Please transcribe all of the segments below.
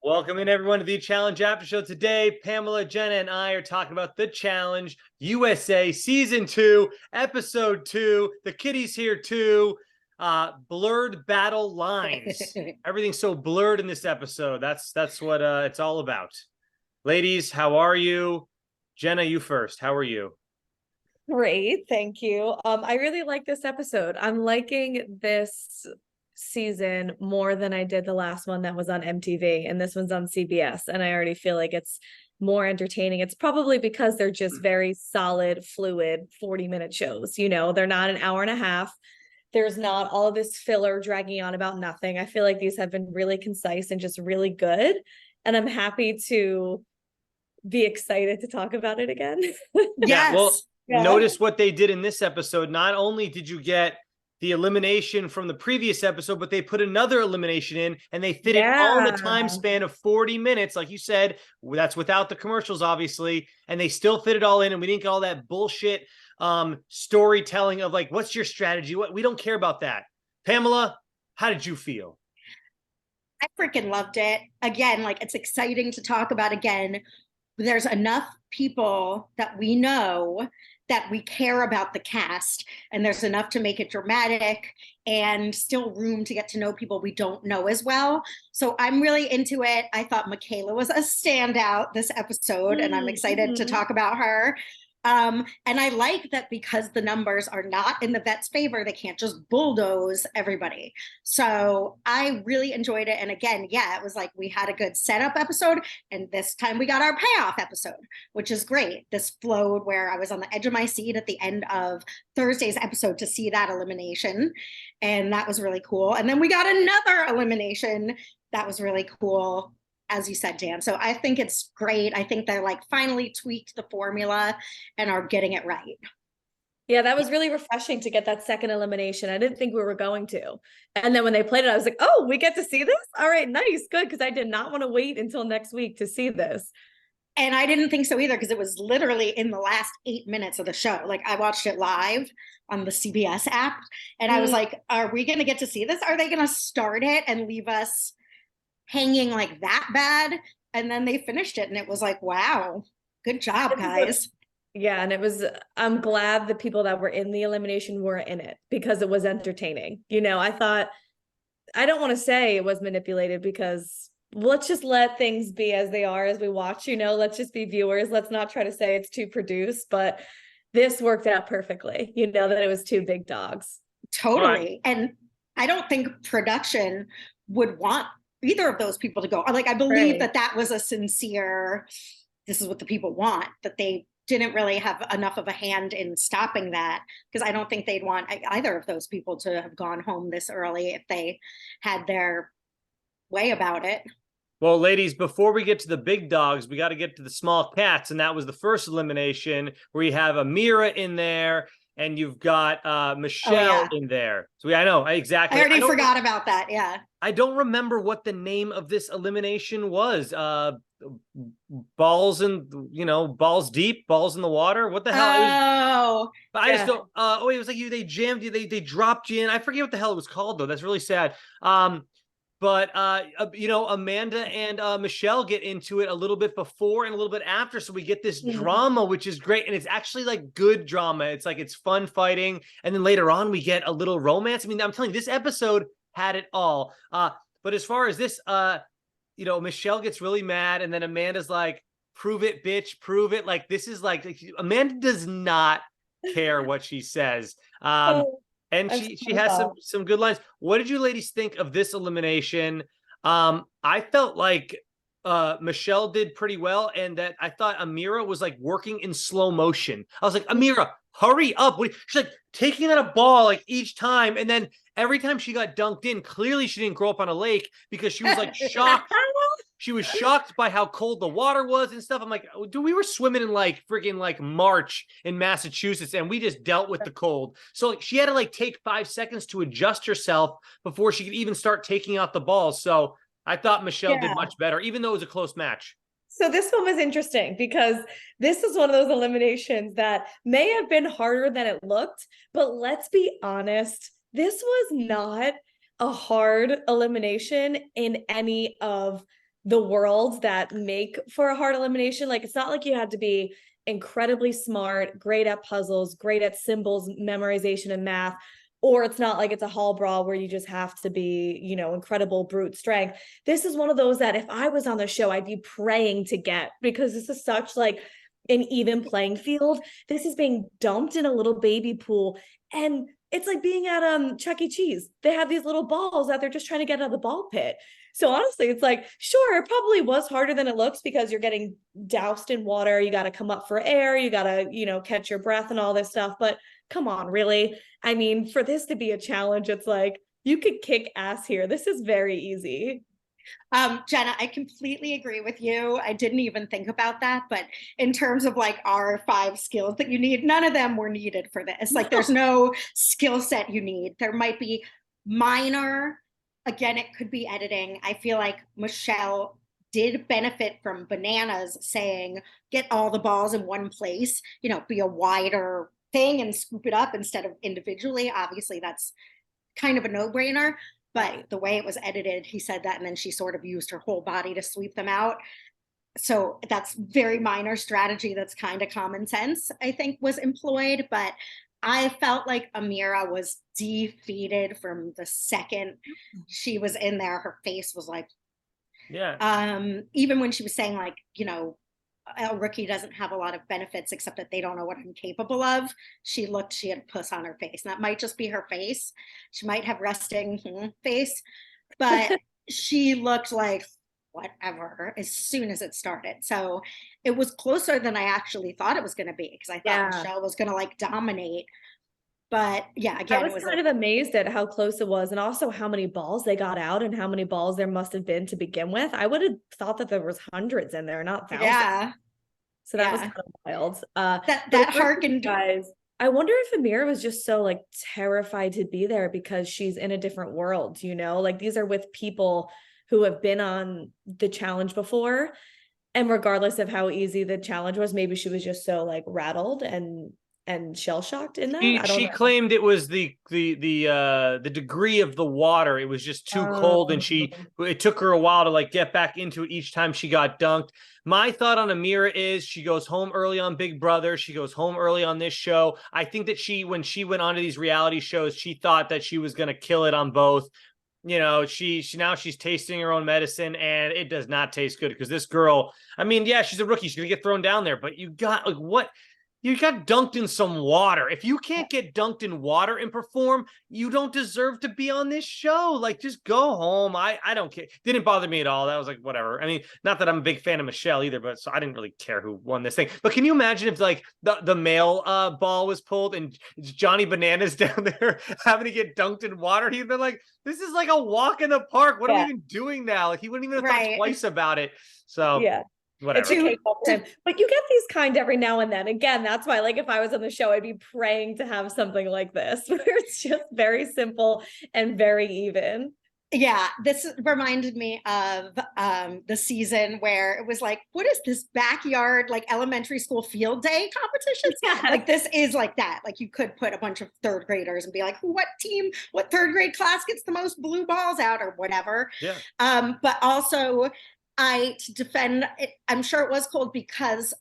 Welcome in everyone to the Challenge After Show. Today, Pamela, Jenna, and I are talking about the Challenge USA Season 2, Episode 2. The kitty's here too. Blurred battle lines. Everything's so blurred in this episode. That's what it's all about. Ladies, how are you? Jenna, you first. How are you? Great, thank you. I really like this episode. I'm liking this season more than I did the last one that was on MTV, and this one's on CBS, and I already feel like it's more entertaining. It's probably because they're just very solid, fluid 40-minute shows. You know, they're not an hour and a half. There's not all of this filler dragging on about nothing. I feel like these have been really concise and just really good, and I'm happy to be excited to talk about it again. Yeah, well, notice what they did in this episode. Not only did you get the elimination from the previous episode, but they put another elimination in, and they fit it all in the time span of 40 minutes. Like you said, that's without the commercials, obviously, and they still fit it all in, and we didn't get all that bullshit storytelling of like, what's your strategy? We don't care about that. Pamela, how did you feel? I freaking loved it. Again, like, it's exciting to talk about again. There's enough people that we know that we care about the cast, and there's enough to make it dramatic and still room to get to know people we don't know as well. So I'm really into it. I thought Michaela was a standout this episode, and I'm excited to talk about her. And I like that because the numbers are not in the vets' favor, they can't just bulldoze everybody. So I really enjoyed it. And again, yeah, it was like we had a good setup episode, and this time we got our payoff episode, which is great. This flowed where I was on the edge of my seat at the end of Thursday's episode to see that elimination. And that was really cool. And then we got another elimination. That was really cool, as you said, Dan. So I think it's great. I think they're like finally tweaked the formula and are getting it right. Yeah, that was really refreshing to get that second elimination. I didn't think we were going to. And then when they played it, I was like, oh, we get to see this? All right, nice, good. Because I did not want to wait until next week to see this. And I didn't think so either, because it was literally in the last 8 minutes of the show. Like, I watched it live on the CBS app, and I was like, are we going to get to see this? Are they going to start it and leave us hanging like that bad? And then they finished it, and it was like, wow, good job, guys. Yeah, and I'm glad the people that were in the elimination were in it, because it was entertaining. You know, I don't want to say it was manipulated, because let's just let things be as they are as we watch, you know, let's just be viewers. Let's not try to say it's too produced, but this worked out perfectly, you know, that it was two big dogs. Totally. Right. And I don't think production would want either of those people to go. Like, I believe that was a sincere, this is what the people want, that they didn't really have enough of a hand in stopping that, because I don't think they'd want either of those people to have gone home this early if they had their way about it. Well, ladies, before we get to the big dogs, we got to get to the small cats, and that was the first elimination, where you have Amira in there, and you've got Michelle in there. So I know, exactly. I already forgot about that, yeah. I don't remember what the name of this elimination was. Balls in, balls deep, balls in the water. What the hell? But I just don't. It was like they jammed you. They dropped you in. I forget what the hell it was called though. That's really sad. But Amanda and Michelle get into it a little bit before and a little bit after, so we get this drama, which is great, and it's actually like good drama. It's like it's fun fighting, and then later on we get a little romance. I mean, I'm telling you, this episode had it all. But as far as this, Michelle gets really mad, and then Amanda's like, "Prove it, bitch, prove it." Like, this is like Amanda does not care what she says. And she has some good lines. What did you ladies think of this elimination? I felt like Michelle did pretty well, and that I thought Amira was like working in slow motion. I was like, Amira, hurry up. She's like taking out a ball like each time, and then every time she got dunked in, clearly she didn't grow up on a lake, because she was like shocked. She was shocked by how cold the water was and stuff. I'm like, dude, we were swimming in like freaking like March in Massachusetts, and we just dealt with the cold. So like she had to like take 5 seconds to adjust herself before she could even start taking out the balls. So I thought Michelle did much better, even though it was a close match. So this one was interesting, because this is one of those eliminations that may have been harder than it looked, but let's be honest, this was not a hard elimination in any of the worlds that make for a hard elimination. Like, it's not like you had to be incredibly smart, great at puzzles, great at symbols, memorization and math, or it's not like it's a hall brawl where you just have to be, you know, incredible brute strength. This is one of those that if I was on the show, I'd be praying to get, because this is such like an even playing field. This is being dumped in a little baby pool, and it's like being at Chuck E. Cheese. They have these little balls that they're just trying to get out of the ball pit. So honestly, it's like, sure, it probably was harder than it looks because you're getting doused in water. You got to come up for air. You got to, you know, catch your breath and all this stuff. But come on, really? I mean, for this to be a challenge, it's like, you could kick ass here. This is very easy. Jenna, I completely agree with you. I didn't even think about that, but in terms of like our 5 skills that you need, none of them were needed for this. Like, there's no skill set you need. There might be minor, again, it could be editing. I feel like Michelle did benefit from Bananas saying, get all the balls in one place, you know, be a wider thing and scoop it up instead of individually. Obviously, that's kind of a no-brainer. But the way it was edited, he said that, and then she sort of used her whole body to sweep them out. So that's very minor strategy that's kind of common sense, I think, was employed. But I felt like Amira was defeated from the second she was in there. Her face was like, yeah. Even when she was saying, like, you know, a rookie doesn't have a lot of benefits except that they don't know what I'm capable of. She had a puss on her face. And that might just be her face. She might have resting face, but she looked like whatever as soon as it started. So it was closer than I actually thought it was going to be, because I thought Michelle was going to like dominate. But yeah, again, I was kind of amazed at how close it was, and also how many balls they got out and how many balls there must have been to begin with. I would have thought that there was hundreds in there, not thousands. Yeah. So that was kind of wild. That harkened, guys. I wonder if Amira was just so like terrified to be there because she's in a different world, you know, like these are with people who have been on the challenge before. And regardless of how easy the challenge was, maybe she was just so like rattled and shell-shocked in that. She claimed it was the degree of the water. It was just too cold, and it took her a while to like get back into it each time she got dunked. My thought on Amira is she goes home early on Big Brother. She goes home early on this show. I think that when she went onto these reality shows, she thought that she was going to kill it on both. You know, now she's tasting her own medicine, and it does not taste good, because this girl, I mean, yeah, she's a rookie. She's going to get thrown down there, but you got like what? You got dunked in some water. If you can't get dunked in water and perform, you don't deserve to be on this show. Like, just go home. I don't care. Didn't bother me at all. That was like, whatever. I mean, not that I'm a big fan of Michelle either, but so I didn't really care who won this thing. But can you imagine if like the male ball was pulled and Johnny Bananas down there having to get dunked in water? He'd been like, this is like a walk in the park. What are we even doing now? Like, he wouldn't even have thought twice about it. So yeah. Whatever. But you get these kind every now and then. Again, that's why, like, if I was on the show, I'd be praying to have something like this, where it's just very simple and very even. Yeah, this reminded me of the season where it was like, what is this backyard, like elementary school field day competitions? Yeah. Like, this is like that. Like, you could put a bunch of third graders and be like, what third grade class gets the most blue balls out or whatever. Yeah. But also, to defend it, I'm sure it was cold because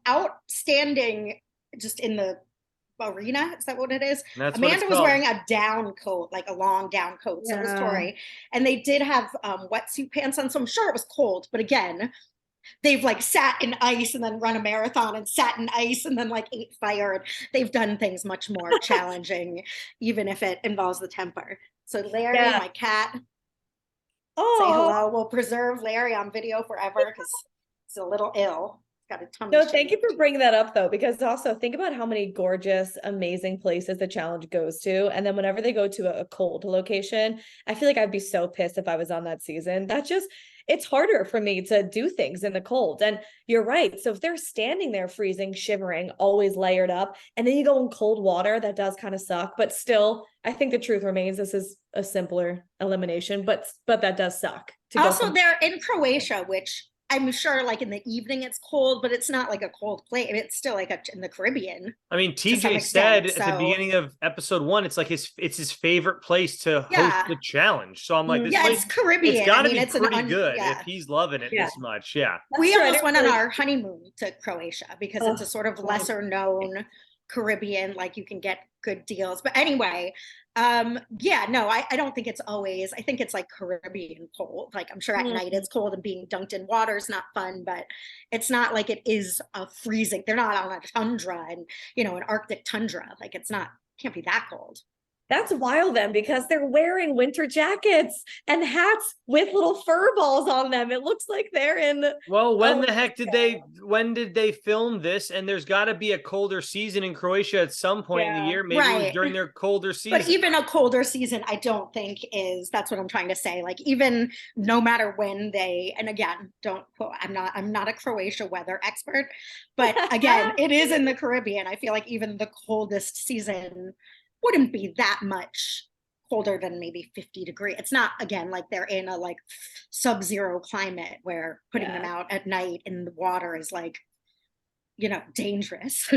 outstanding just in the arena, is that what it is? That's Amanda was wearing a down coat, like a long down coat. So was Tori. And they did have wetsuit pants on, so I'm sure it was cold. But again, they've like sat in ice and then run a marathon and sat in ice and then like ate fire. And they've done things much more challenging, even if it involves the temper. So Larry, my cat, say hello. We'll preserve Larry on video forever because he's a little ill. Got a tummy shake. Thank you for bringing that up, though, because also think about how many gorgeous, amazing places the challenge goes to. And then whenever they go to a cold location, I feel like I'd be so pissed if I was on that season. It's harder for me to do things in the cold. And you're right. So if they're standing there freezing, shivering, always layered up, and then you go in cold water, that does kind of suck. But still, I think the truth remains this is a simpler elimination, but that does suck. Also, they're in Croatia, which I'm sure like in the evening it's cold, but it's not like a cold place. It's still like in the Caribbean. I mean, TJ said at the beginning of episode 1, it's like it's his favorite place to host the challenge. So I'm like, this place, it's Caribbean. It's got to be pretty good if he's loving it this much. Yeah. We almost went on our honeymoon to Croatia because it's a sort of lesser known Caribbean, like you can get good deals. But anyway, I don't think it's always, I think it's like Caribbean cold. Like I'm sure at night it's cold and being dunked in water is not fun, but it's not like it is a freezing. They're not on a tundra and, an Arctic tundra. Like it's not, can't be that cold. That's wild then, because they're wearing winter jackets and hats with little fur balls on them. It looks like they're in. Well, when did they film this? And there's got to be a colder season in Croatia at some point in the year. Maybe it was during their colder season. But even a colder season, I don't think that's what I'm trying to say. Like even no matter when and again, don't quote, I'm not a Croatia weather expert, but again, it is in the Caribbean. I feel like even the coldest season wouldn't be that much colder than maybe 50 degrees. It's not, again, like they're in a like sub-zero climate where putting them out at night in the water is like, dangerous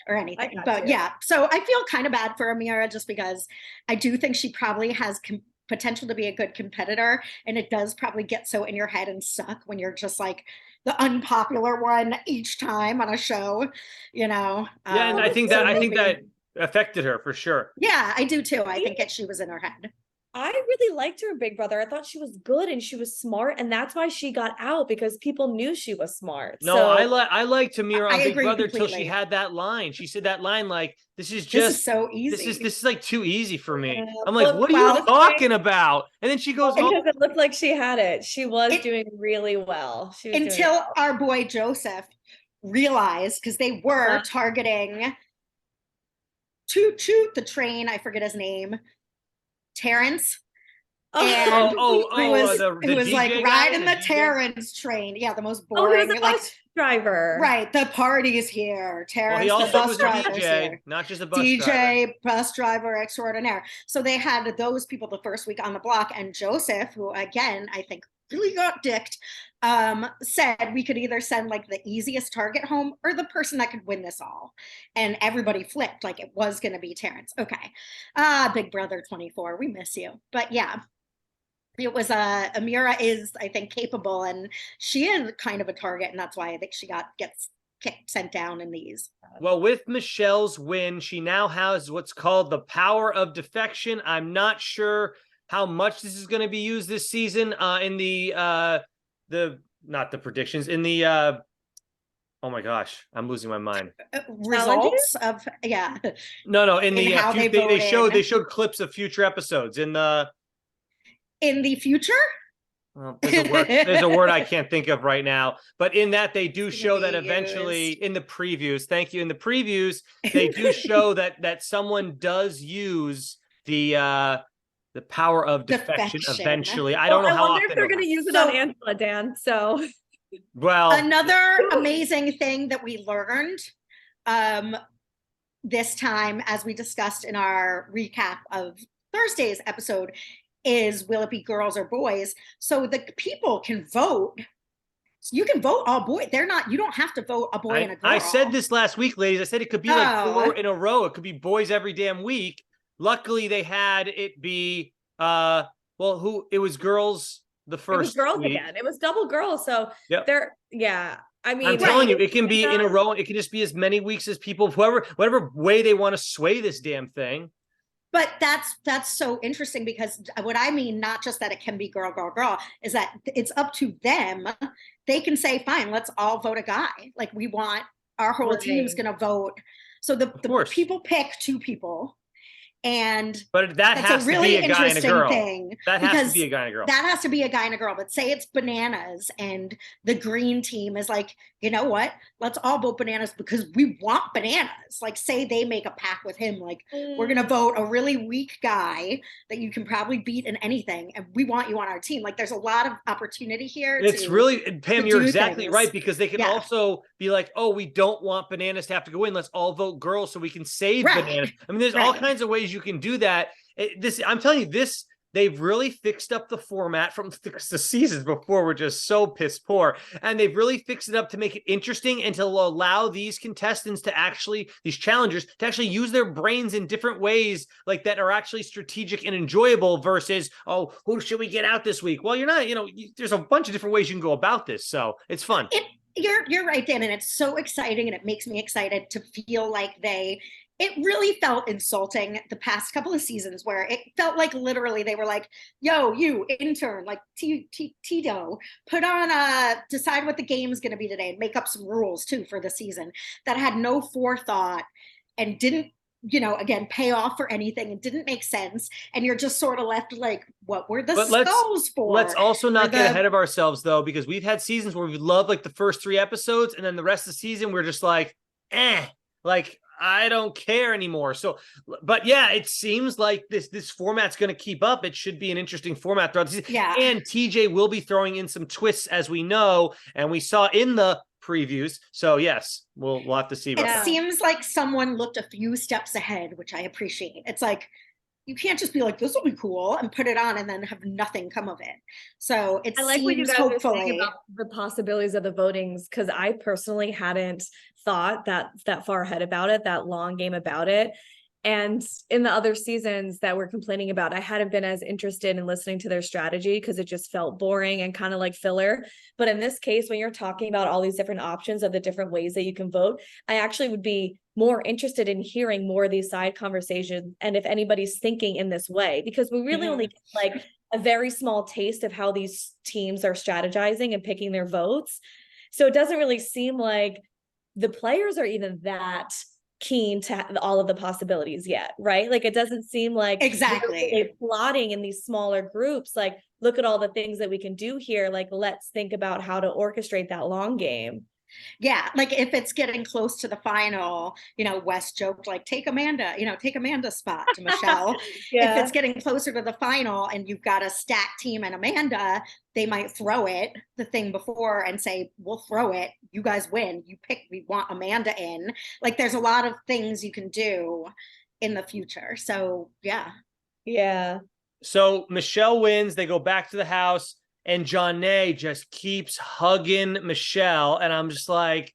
or anything. But so I feel kind of bad for Amira just because I do think she probably has potential to be a good competitor. And it does probably get so in your head and suck when you're just like the unpopular one each time on a show, and I think that affected her for sure. Yeah, I do too. I think she was in her head. I really liked her Big Brother. I thought she was good and she was smart, and that's why she got out, because people knew she was smart. No, so, I liked Amira on Big Brother till she had that line. She said that line like, "This is so easy. This is like too easy for me." I'm like, "What are you talking about?" And then she goes, "Oh, it looked like she had it. She was doing really well." Until our boy Joseph realized, because they were targeting Toot Toot, the train, I forget his name, Terrence. And who was like riding the Terrence train. Yeah, the most boring. The bus driver. Right, the party's here. Terrence, he also the bus was driver, DJ, not just a bus DJ, bus driver extraordinaire. So they had those people the first week on the block, and Joseph, who again I think really got dicked, said we could either send like the easiest target home or the person that could win this all. And everybody flipped, like it was going to be Terrence. Okay. Big Brother 24, we miss you. But yeah, it was Amira is, I think, capable, and she is kind of a target, and that's why I think she gets sent down in these. Well, with Michelle's win, she now has what's called the power of defection. I'm not sure how much this is going to be used this season in the not the predictions, in the oh my gosh, I'm losing my mind. Results of No, in the they showed clips of future episodes in the future. Well, there's a word I can't think of right now, but in that they do show that eventually in the previews. Thank you. In the previews, they do show that someone does use the power of defection eventually. I don't know how often. I wonder if they're going to use it on Angela, Dan. So, well, another amazing thing that we learned this time, as we discussed in our recap of Thursday's episode, is will it be girls or boys? So the people can vote. So you can vote all boys. You don't have to vote a boy and a girl. I said this last week, ladies. I said it could be like 4 in a row. It could be boys every damn week. Luckily, they had it be it was girls the first. It was girls week. Again. It was double girls. So I mean, I'm telling you, it can be in a row. It can just be as many weeks as people, whatever way they want to sway this damn thing. But that's so interesting, because what I mean, not just that it can be girl, girl, girl, is that it's up to them. They can say, fine, let's all vote a guy. Like we want our whole team's going to vote. So the people pick 2 people. But that has to be a guy and a girl. That has to be a guy and a girl. That has to be a guy and a girl. But say it's bananas and the green team is like, you know what? Let's all vote bananas because we want bananas. Like say they make a pact with him, like we're going to vote a really weak guy that you can probably beat in anything. And we want you on our team. Like there's a lot of opportunity here. It's really, Pam, you're exactly right, because they can also be like, oh, we don't want bananas to have to go in. Let's all vote girls so we can save bananas. I mean, there's all kinds of ways you can do that. I'm telling you, this they've really fixed up the format from the seasons before were just so piss poor. And they've really fixed it up to make it interesting and to allow these contestants to actually, these challengers, to actually use their brains in different ways, like that are actually strategic and enjoyable versus, oh, who should we get out this week? Well, you're not, there's a bunch of different ways you can go about this. So it's fun. You're right, Dan, and it's so exciting, and it makes me excited to feel like it really felt insulting the past couple of seasons where it felt like literally they were like, yo, you intern, like Tito, put on decide what the game is going to be today and make up some rules too for the season, that had no forethought and didn't, again, pay off for anything and didn't make sense. And you're just sort of left like, what were the skulls for? Let's also not get ahead of ourselves though, because we've had seasons where we love like the first 3 episodes and then the rest of the season we're just like, like, I don't care anymore. So, but yeah, it seems like this format's going to keep up. It should be an interesting format throughout the season. Yeah. And TJ will be throwing in some twists, as we know, and we saw in the previews. So yes, we'll have to see. It seems like someone looked a few steps ahead, which I appreciate. It's like, you can't just be like, this will be cool and put it on and then have nothing come of it. So I like what you guys are saying about the possibilities of the votings, because I personally hadn't thought that far ahead about it, that long game about it. And in the other seasons that we're complaining about, I hadn't been as interested in listening to their strategy because it just felt boring and kind of like filler. But in this case, when you're talking about all these different options of the different ways that you can vote, I actually would be more interested in hearing more of these side conversations. And if anybody's thinking in this way, because we really only get like a very small taste of how these teams are strategizing and picking their votes. So it doesn't really seem like the players are even that keen to all of the possibilities yet, right? Like it doesn't seem like exactly plotting in these smaller groups, like look at all the things that we can do here, like let's think about how to orchestrate that long game. Yeah, like if it's getting close to the final, Wes joked like, take Amanda's spot to Michelle. If it's getting closer to the final and you've got a stacked team and Amanda, they might throw it the thing before and say, we'll throw it, you guys win, you pick, we want Amanda in. Like there's a lot of things you can do in the future. So yeah. So Michelle wins, they go back to the house. And Jonna just keeps hugging Michelle. And I'm just like,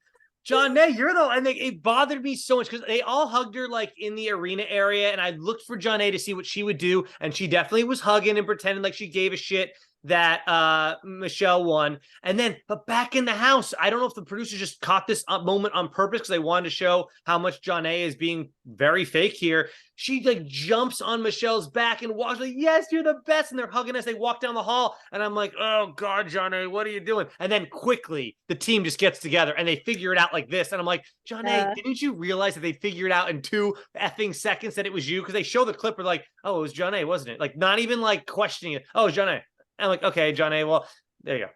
Jonna, you're the, and it bothered me so much because they all hugged her like in the arena area. And I looked for Jonna to see what she would do. And she definitely was hugging and pretending like she gave a shit that Michelle won. And then, but back in the house, I don't know if the producers just caught this moment on purpose because they wanted to show how much Jonna is being very fake here. She like jumps on Michelle's back and walks like, yes, you're the best. And they're hugging as they walk down the hall. And I'm like, oh God, Jonna, what are you doing? And then quickly the team just gets together and they figure it out like this. And I'm like, Jonna, didn't you realize that they figured out in 2 effing seconds that it was you? Because they show the clip where like, oh, it was Jonna, wasn't it? Like not even like questioning it. Oh, it was Jonna. I'm like, okay, Jonna, well, there you go.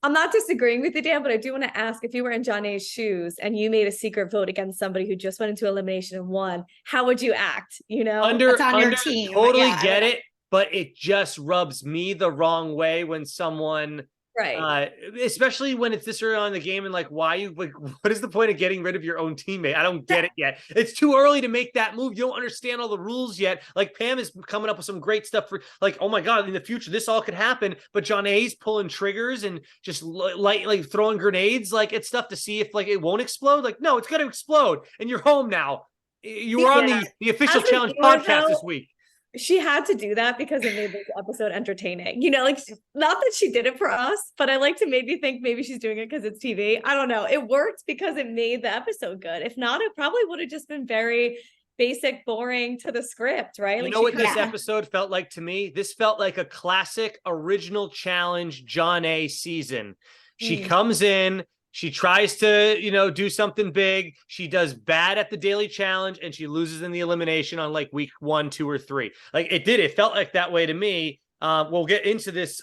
I'm not disagreeing with you, Dan, but I do want to ask, if you were in Jonna's shoes and you made a secret vote against somebody who just went into elimination and won, how would you act? It's on your team. Totally get it, but it just rubs me the wrong way when someone, right? Especially when it's this early on in the game and like, why you like, what is the point of getting rid of your own teammate? I don't get it yet. It's too early to make that move. You don't understand all the rules yet. Like Pam is coming up with some great stuff for like, oh my God, in the future this all could happen. But Jonna's pulling triggers and just like throwing grenades. Like it's stuff to see if like it won't explode. Like no, it's gonna explode, and you're home now. You were on the official challenge podcast this week. She had to do that because it made this episode entertaining. Like not that she did it for us, but I like to maybe think maybe she's doing it because it's TV. I don't know. It worked because it made the episode good. If not, it probably would have just been very basic, boring to the script, right? You know what this episode felt like to me? This felt like a classic original challenge Jonna season. She comes in, she tries to, do something big. She does bad at the daily challenge and she loses in the elimination on like week 1, 2, or 3. Like it felt like that way to me. We'll get into this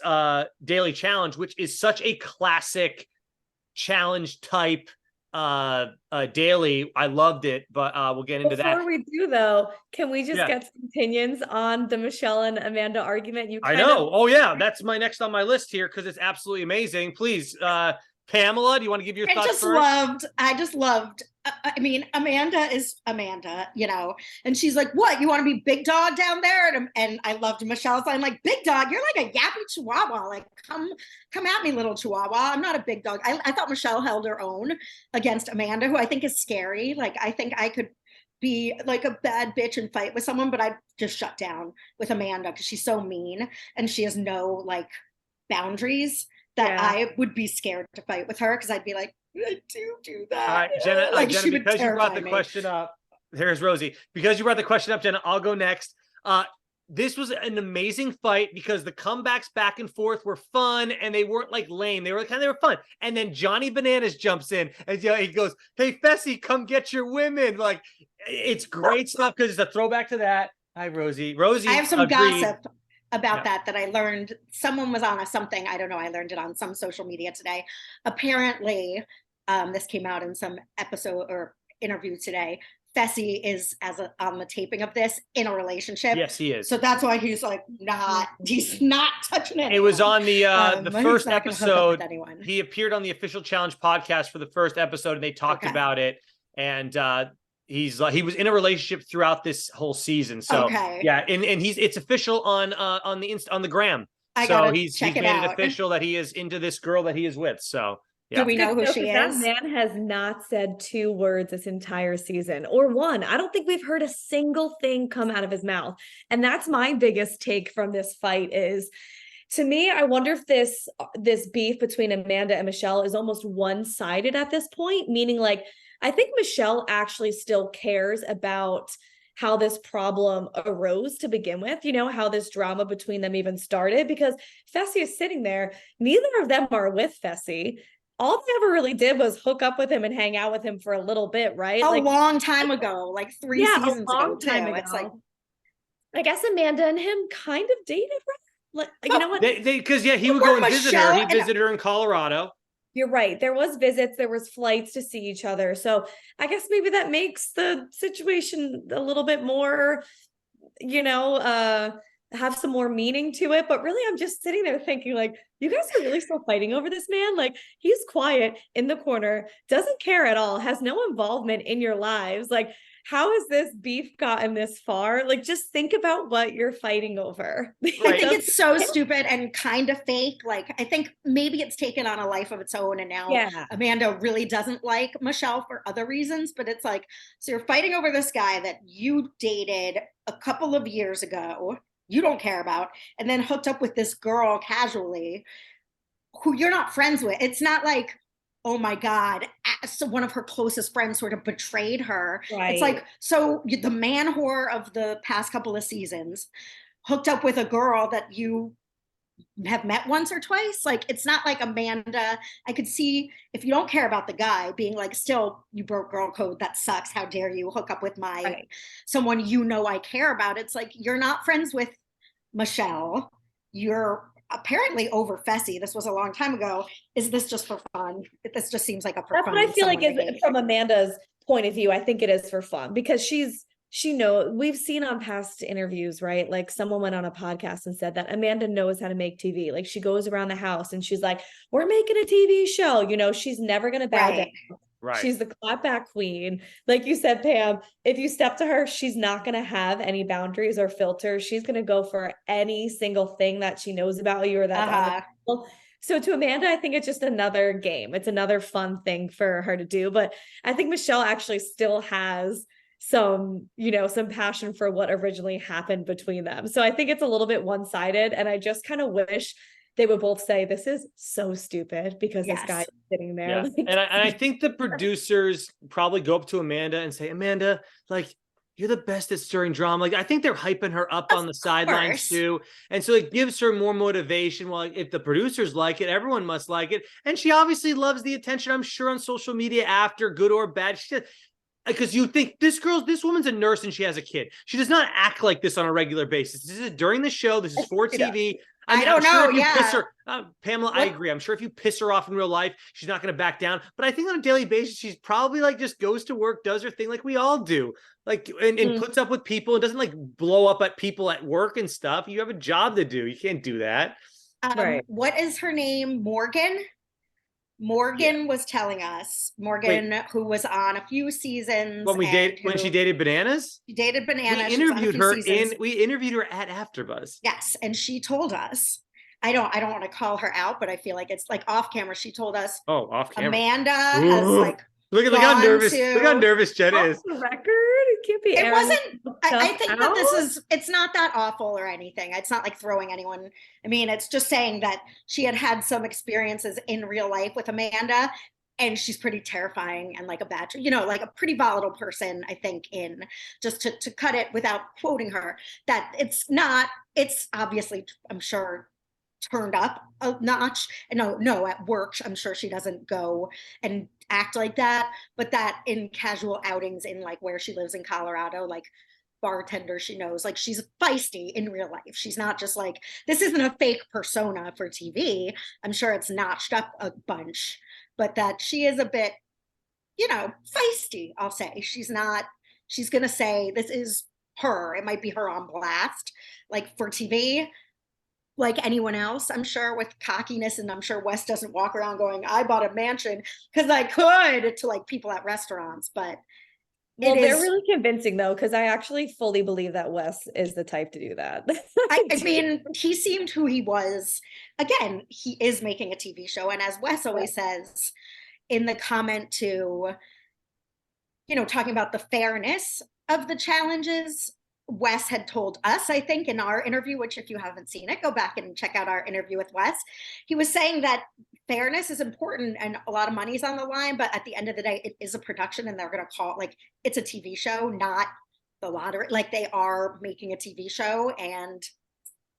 daily challenge, which is such a classic challenge type daily. I loved it, but we'll get into that. Before we do though, can we just get some opinions on the Michelle and Amanda argument? I know. Oh yeah, that's my next on my list here because it's absolutely amazing. Please, Pamela, do you want to give your thoughts first? I just loved, I mean, Amanda is Amanda, you know, and she's like, what, you want to be big dog down there? And I loved Michelle's line, like, big dog, you're like a yappy chihuahua. Like, come at me, little chihuahua. I'm not a big dog. I thought Michelle held her own against Amanda, who I think is scary. Like, I think I could be like a bad bitch and fight with someone, but I'd just shut down with Amanda because she's so mean and she has no like boundaries that I would be scared to fight with her because I'd be like, I do that. All right, Jenna, like, Jenna, because you brought the question up, there's Rosie. Because you brought the question up, Jenna, I'll go next. This was an amazing fight because the comebacks back and forth were fun and they weren't like lame. They were fun. And then Johnny Bananas jumps in and he goes, hey, Fessy, come get your women. Like, it's great stuff because it's a throwback to that. Hi, Rosie. Rosie, I have some gossip about that I learned. Someone was on something, I don't know, I learned it on some social media today. Apparently, this came out in some episode or interview today. Fessy is on the taping of this in a relationship. Yes, he is. So that's why he's like he's not touching it. It was on the first episode. He appeared on the Official Challenge podcast for the first episode and they talked about it. And he was in a relationship throughout this whole season. So yeah, and it's official on the gram. He's made it official that he is into this girl that he is with. So yeah. Do we know who she is? That man has not said 2 words this entire season, or one. I don't think we've heard a single thing come out of his mouth. And that's my biggest take from this fight is, to me, I wonder if this beef between Amanda and Michelle is almost one-sided at this point, meaning like, I think Michelle actually still cares about how this problem arose to begin with, you know, how this drama between them even started, because Fessy is sitting there. Neither of them are with Fessy. All they ever really did was hook up with him and hang out with him for a little bit, right? A long time ago, like 3 seasons ago. It's like, I guess Amanda and him kind of dated, right? Like, you know what? Because he would go and visit her. He visited her in Colorado. You're right. There was visits, there was flights to see each other. So I guess maybe that makes the situation a little bit more, you know, have some more meaning to it. But really, I'm just sitting there thinking, like, you guys are really still fighting over this man? Like, he's quiet in the corner, doesn't care at all, has no involvement in your lives. Like, how has this beef gotten this far? Like, just think about what you're fighting over. I think it's so stupid and kind of fake. Like, I think maybe it's taken on a life of its own. And now Amanda really doesn't like Michelle for other reasons. But it's like, so you're fighting over this guy that you dated a couple of years ago, you don't care about, and then hooked up with this girl casually who you're not friends with. It's not like, oh my God, so one of her closest friends sort of betrayed her. Right. It's like, so the man whore of the past couple of seasons hooked up with a girl that you have met once or twice. Like, it's not like Amanda. I could see if you don't care about the guy being like, still, you broke girl code, that sucks, how dare you hook up with my someone you know I care about. It's like, you're not friends with Michelle, you're apparently over Fessy. This was a long time ago. Is this just for fun? This just seems like a for That's fun. What I feel like is from Amanda's point of view, I think it is for fun because she knows, we've seen on past interviews, right? Like, someone went on a podcast and said that Amanda knows how to make TV. Like, she goes around the house and she's like, we're making a TV show. You know, she's never going to bow down. Right. She's the clapback queen. Like you said, Pam, if you step to her, she's not going to have any boundaries or filters. She's going to go for any single thing that she knows about you or that's So to Amanda, I think it's just another game. It's another fun thing for her to do. But I think Michelle actually still has some, you know, some passion for what originally happened between them. So I think it's a little bit one-sided. And I just kind of wish they would both say, this is so stupid because this guy is sitting there. Yeah. Like, and I think the producers probably go up to Amanda and say, Amanda, like, you're the best at stirring drama. Like, I think they're hyping her up on the sidelines too. And so it gives her more motivation. Well, if the producers like it, everyone must like it. And she obviously loves the attention, I'm sure, on social media after, good or bad. Because you think this woman's a nurse and she has a kid. She does not act like this on a regular basis. This is during the show. This is for TV. I don't know. If you piss her, Pamela, I agree. I'm sure if you piss her off in real life, she's not going to back down. But I think on a daily basis, she's probably like just goes to work, does her thing like we all do, like and puts up with people and doesn't like blow up at people at work and stuff. You have a job to do. You can't do that. What is her name? Morgan? Morgan was telling us, who was on a few seasons. When she dated Bananas? She dated Bananas. We interviewed her at AfterBuzz. Yes. And she told us, I don't want to call her out, but I feel like it's like off camera. She told us, off camera. Amanda has like, look how nervous Jenna is. The record, it can't be. It wasn't. I think that it's not that awful or anything. It's not like throwing anyone. I mean, it's just saying that she had some experiences in real life with Amanda, and she's pretty terrifying and like a bad, like a pretty volatile person. I think just to cut it without quoting her, that it's obviously, I'm sure, turned up a notch. No, at work, I'm sure she doesn't go and act like that, but that in casual outings in like where she lives in Colorado, like bartender she knows, like she's feisty in real life. She's not just like, this isn't a fake persona for TV. I'm sure it's notched up a bunch, but that she is a bit, feisty, I'll say. She's gonna say this is her. It might be her on blast, like for TV, like anyone else, I'm sure, with cockiness. And I'm sure Wes doesn't walk around going, I bought a mansion because I could, to like people at restaurants. But they're really convincing though, because I actually fully believe that Wes is the type to do that. I mean, he seemed who he was. Again, he is making a TV show. And as Wes always says in the comment to, talking about the fairness of the challenges, Wes had told us, I think, in our interview, which if you haven't seen it, go back and check out our interview with Wes. He was saying that fairness is important and a lot of money's on the line, but at the end of the day, it is a production and they're going to call it like it's a TV show, not the lottery. Like they are making a TV show and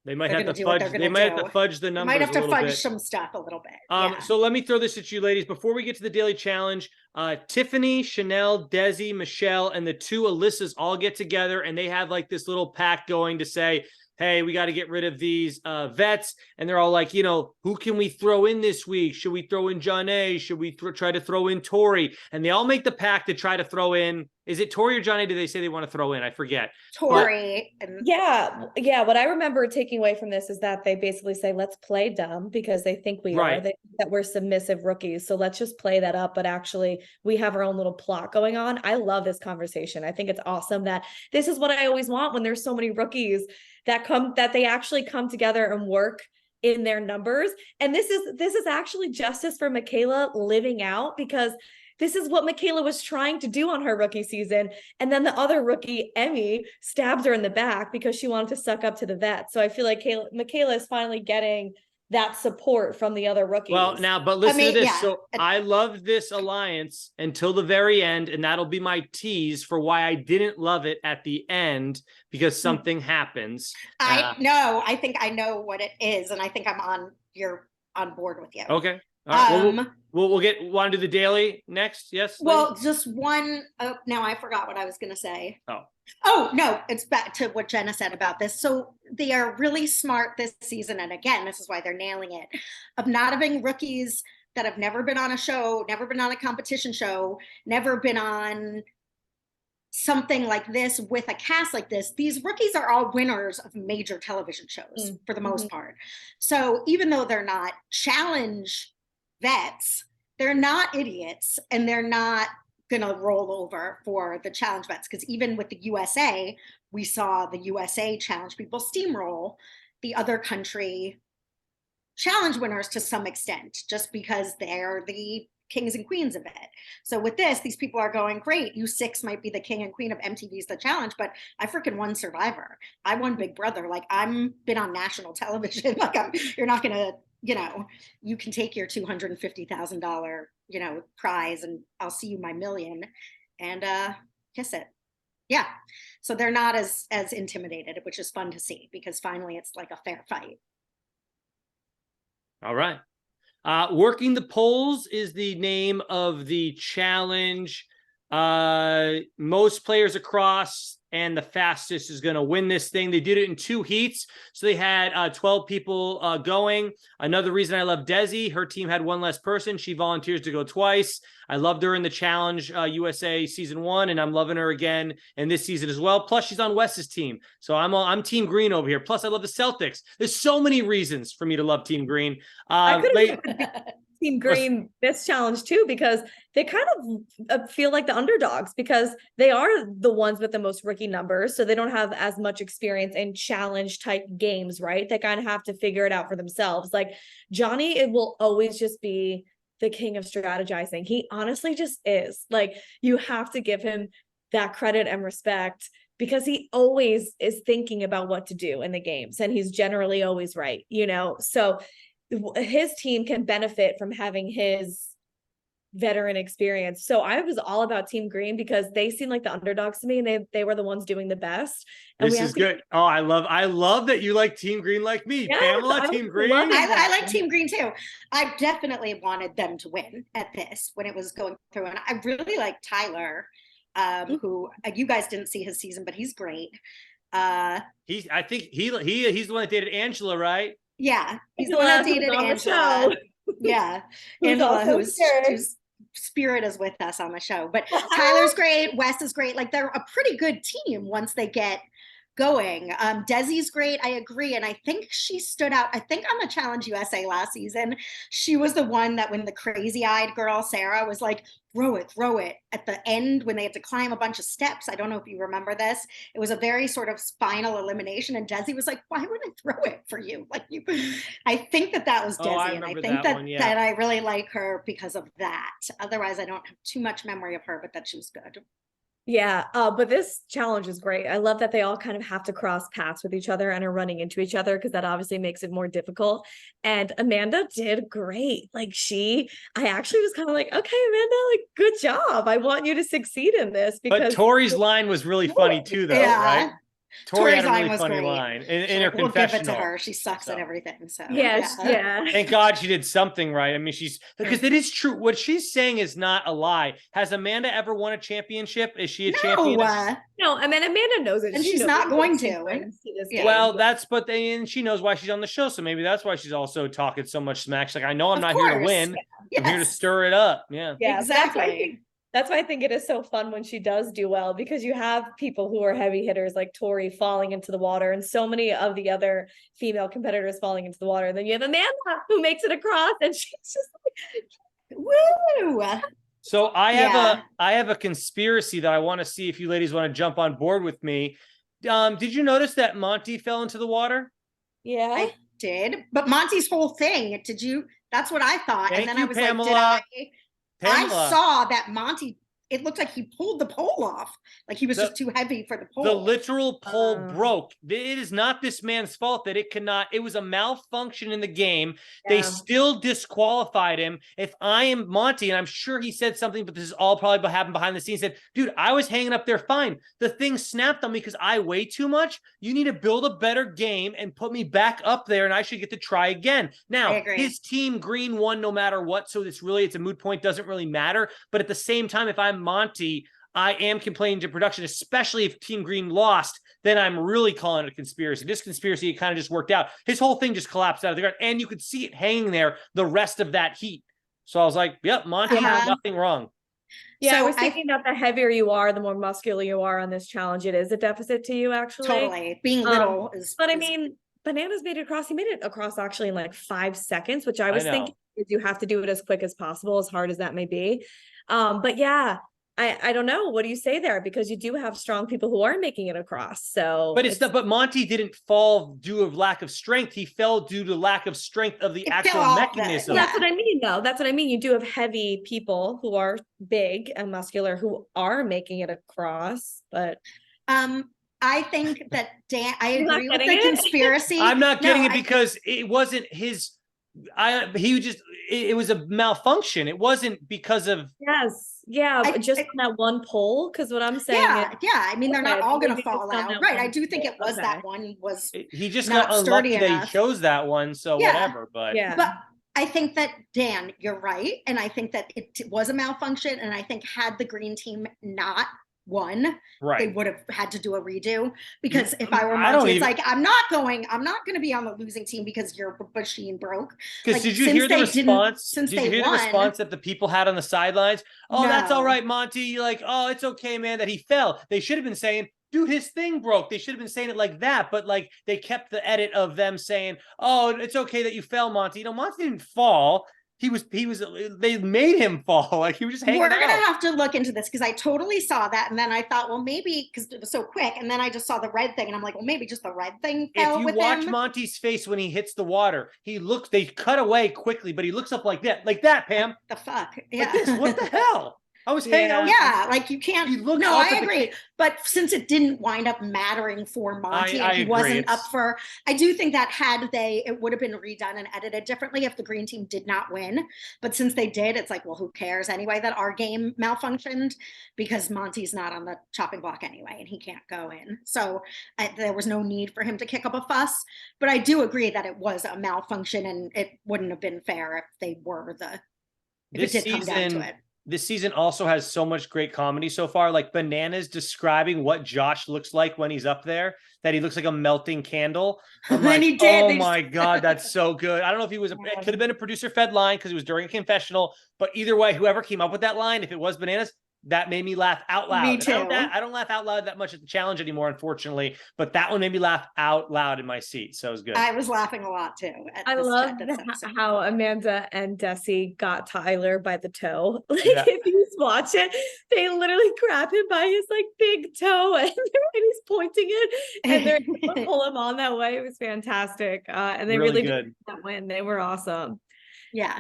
they might have to fudge. They might have to fudge the numbers. Might have to fudge some stuff a little bit. So let me throw this at you, ladies. Before we get to the daily challenge, Tiffany, Chanel, Desi, Michelle, and the two Alyssas all get together, and they have like this little pact going to say, hey, we got to get rid of these vets. And they're all like, who can we throw in this week? Should we throw in Johnny? Should we try to throw in Tori? And they all make the pact to try to throw in. Is it Tori or Johnny? Do they say they want to throw in? I forget. Tori. Yeah. What I remember taking away from this is that they basically say, let's play dumb because they think we are. They think that we're submissive rookies. So let's just play that up. But actually, we have our own little plot going on. I love this conversation. I think it's awesome that this is what I always want when there's so many rookies that they actually come together and work in their numbers. And this is actually justice for Michaela living out, because this is what Michaela was trying to do on her rookie season. And then the other rookie, Emmy, stabs her in the back because she wanted to suck up to the vet. So I feel like Michaela is finally getting that support from the other rookies. Well, now, but listen to this. Yeah. So I loved this alliance until the very end, and that'll be my tease for why I didn't love it at the end, because something happens. I think I know what it is, and I think you're on board with you. Okay. All right. Want to do the daily next? Yes. Well, just one. Oh, now I forgot what I was going to say. Oh no, it's back to what Jenna said about this. So they are really smart this season. And again, this is why they're nailing it, of not having rookies that have never been on a show, never been on a competition show, never been on something like this with a cast like this. These rookies are all winners of major television shows for the most part. So even though they're not challenge vets, they're not idiots, and they're not gonna roll over for the challenge vets, because even with the USA, we saw the USA challenge people steamroll the other country challenge winners to some extent, just because they're the kings and queens of it. So with this, these people are going, great, you six might be the king and queen of MTV's The Challenge, but I freaking won Survivor. I won Big Brother. Like, I'm been on national television. Like, you're not gonna, you can take your $250,000, prize, and I'll see you my million, and kiss it. Yeah. So they're not as intimidated, which is fun to see, because finally it's like a fair fight. All right. Working the polls is the name of the challenge. Most players across, and the fastest is going to win this thing. They did it in 2 heats. So they had 12 people going. Another reason I love Desi, her team had 1 less person. She volunteers to go twice. I loved her in the Challenge USA season 1, and I'm loving her again in this season as well. Plus, she's on Wes's team. So I'm Team Green over here. Plus, I love the Celtics. There's so many reasons for me to love Team Green. Team Green this challenge too, because they kind of feel like the underdogs because they are the ones with the most rookie numbers. So they don't have as much experience in challenge type games, right? They kind of have to figure it out for themselves. Like Johnny, it will always just be the king of strategizing. He honestly just is. Like, you have to give him that credit and respect because he always is thinking about what to do in the games, and he's generally always right, you know? So his team can benefit from having his veteran experience. So I was all about Team Green because they seem like the underdogs to me, and they were the ones doing the best. And this is good. Oh, I love that you like Team Green like me. Yes, Pamela, Team Green. I like Team Green too. I definitely wanted them to win at this when it was going through. And I really like Tyler, who you guys didn't see his season, but he's great. I think he's the one that dated Angela, right? Yeah, he's the one that dated Angela. Yeah, Angela, whose spirit is with us on the show. But Tyler's great. Wes is great. Like, they're a pretty good team once they get going. Desi's great. I agree. And I think she stood out. I think on the Challenge USA last season, she was the one that when the crazy-eyed girl, Sarah, was like, throw it at the end when they had to climb a bunch of steps. I don't know if you remember this. It was a very sort of final elimination. And Desi was like, why would I throw it for you? Like, you, I think that was Desi. And I think that I really like her because of that. Otherwise, I don't have too much memory of her, but that she was good. Yeah, but this challenge is great. I love that they all kind of have to cross paths with each other and are running into each other because that obviously makes it more difficult. And Amanda did great. Like, I actually was kind of like, okay, Amanda, like, good job. I want you to succeed in this. Because Tori's line was really funny too, though, right? Tori had a really funny line in her confessional. We'll give it to her. She sucks at everything. So yeah. Thank God she did something right. I mean, because it is true. What she's saying is not a lie. Has Amanda ever won a championship? Is she a champion? No, I mean, Amanda knows it. And she's not going to. Well, and she knows why she's on the show. So maybe that's why she's also talking so much smack. She's like, I know I'm not here to win. I'm here to stir it up. Yeah, exactly. That's why I think it is so fun when she does do well, because you have people who are heavy hitters like Tori falling into the water and so many of the other female competitors falling into the water. And then you have Amanda who makes it across and she's just like, woo. So I have a conspiracy that I want to see if you ladies want to jump on board with me. Did you notice that Monty fell into the water? Yeah, I did. But Monty's whole thing, did you? That's what I thought. Thank and then you, I was Pamela. like, I saw that Monty, it looked like he pulled the pole off. Like he was just too heavy for the pole. The literal pole broke. It is not this man's fault that it was a malfunction in the game. Yeah. They still disqualified him. If I am Monty, and I'm sure he said something, but this is all probably happened behind the scenes, said, dude, I was hanging up there fine. The thing snapped on me because I weigh too much. You need to build a better game and put me back up there, and I should get to try again. Now, his team Green won no matter what, so it's a moot point, doesn't really matter. But at the same time, if I'm Monty, I am complaining to production, especially if Team Green lost, then I'm really calling it a conspiracy. This conspiracy, it kind of just worked out. His whole thing just collapsed out of the ground, and you could see it hanging there the rest of that heat. So I was like, yep, Monty did nothing wrong. Yeah, so I was thinking that the heavier you are, the more muscular you are on this challenge, it is a deficit to you, actually. Totally. Being little is... But I mean, Bananas made it across. He made it across actually in like 5 seconds, which I was thinking is you have to do it as quick as possible, as hard as that may be. But yeah, I don't know. What do you say there? Because you do have strong people who are making it across. So, but Monty didn't fall due to lack of strength. He fell due to lack of strength of the actual mechanism. That's what I mean, though. That's what I mean. You do have heavy people who are big and muscular who are making it across. But I think that I agree with the conspiracy. I'm not getting it because it wasn't his. It was a malfunction. It wasn't because of just on that one pole. Because what I'm saying, I mean, they're not all going to fall out, right? I do think it was that one was. He just got unlucky that he chose that one, so whatever. But I think that Dan, you're right, and I think that it was a malfunction, and I think had the green team not won, they would have had to do a redo, because if I were Monty, it's like I'm not going to be on the losing team because your machine broke. Because did you hear the response? Did you hear the response that the people had on the sidelines? Oh, that's all right, Monty. Like, oh, it's okay, man, that he fell. They should have been saying, dude, his thing broke. They should have been saying it like that, but like they kept the edit of them saying, oh, it's okay that you fell, Monty. You know, Monty didn't fall. they made him fall. Like he was just hanging We're out. gonna have to look into this because I totally saw that, and then I thought, well, maybe because it was so quick, and then I just saw the red thing, and I'm like, well, maybe just the red thing fell with him. If you watch Monty's face when he hits the water, they cut away quickly, but he looks up like that, Pam. The fuck? Yeah. Like this, what the hell? I was hanging out. Yeah, like you can't. No, I agree. But since it didn't wind up mattering for Monty, and he wasn't up for, I do think that it would have been redone and edited differently if the green team did not win. But since they did, it's like, well, who cares anyway that our game malfunctioned, because Monty's not on the chopping block anyway, and he can't go in. So there was no need for him to kick up a fuss. But I do agree that it was a malfunction, and it wouldn't have been fair if they were if it did come down to it. This season also has so much great comedy so far. Like Bananas describing what Josh looks like when he's up there, that he looks like a melting candle. I'm like, he did. Oh my God, that's so good. I don't know if it could have been a producer fed line because it was during a confessional, but either way, whoever came up with that line, if it was Bananas, that made me laugh out loud. Me too. I don't laugh out loud that much at the challenge anymore, unfortunately, but that one made me laugh out loud in my seat. So it was good. I was laughing a lot too. I love how Amanda and Desi got Tyler by the toe. Like if you watch it, they literally grab him by his like big toe and he's pointing it and they're able to pull him on that way. It was fantastic. And they really did that win. They were awesome. Yeah.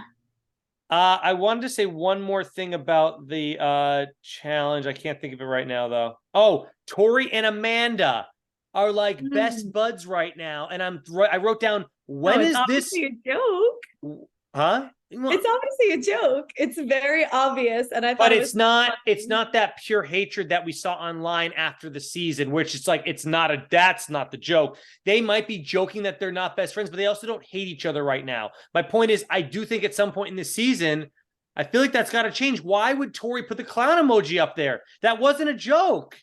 I wanted to say one more thing about the challenge. I can't think of it right now, though. Oh, Tori and Amanda are like best buds right now, and I wrote down, when is this a joke? Huh? It's obviously a joke. It's very obvious, and I thought, but it's not. It's not that pure hatred that we saw online after the season, which it's like that's not the joke. They might be joking that they're not best friends, but they also don't hate each other right now. My point is, I do think at some point in this season, I feel like that's got to change. Why would Tori put the clown emoji up there? That wasn't a joke.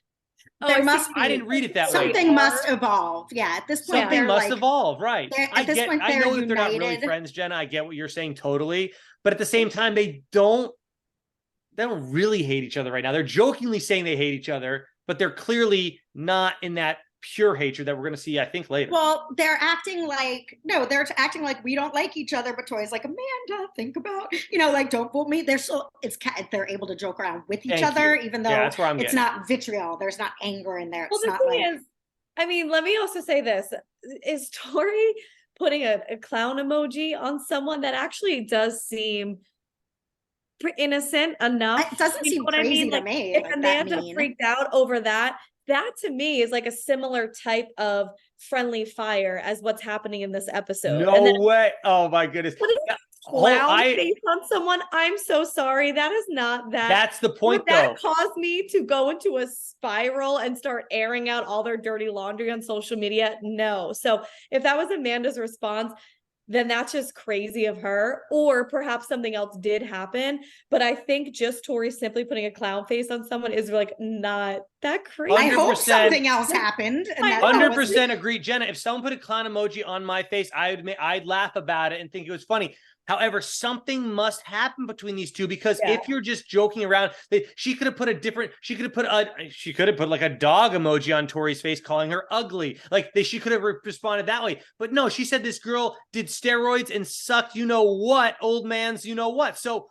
There must be. I didn't read it that way. Something must evolve. Yeah, at this point, something must evolve. Right. At this point, I know that they're not really friends, Jenna. I get what you're saying totally, but at the same time, they don't really hate each other right now. They're jokingly saying they hate each other, but they're clearly not in that pure hatred that we're going to see, I think, later. Well, they're acting like we don't like each other, but Tori's like, Amanda, think about, like, don't fool me. They're able to joke around with each other, even though that's where I'm it's not vitriol. There's not anger in there. Well, the thing is, I mean, let me also say this. Is Tori putting a clown emoji on someone that actually does seem innocent enough? It doesn't seem crazy to me. If Amanda freaked out over that to me is like a similar type of friendly fire as what's happening in this episode. No way. Oh my goodness. Clown face on someone. I'm so sorry. That is not that. That's the point, though. That caused me to go into a spiral and start airing out all their dirty laundry on social media. No. So if that was Amanda's response, then that's just crazy of her, or perhaps something else did happen. But I think just Tori simply putting a clown face on someone is like not that crazy. I hope something else happened. 100% agree, Jenna. If someone put a clown emoji on my face, I'd laugh about it and think it was funny. However, something must happen between these two, because if you're just joking around, she could have put like a dog emoji on Tori's face, calling her ugly. Like she could have responded that way. But no, she said this girl did steroids and sucked, old man's, So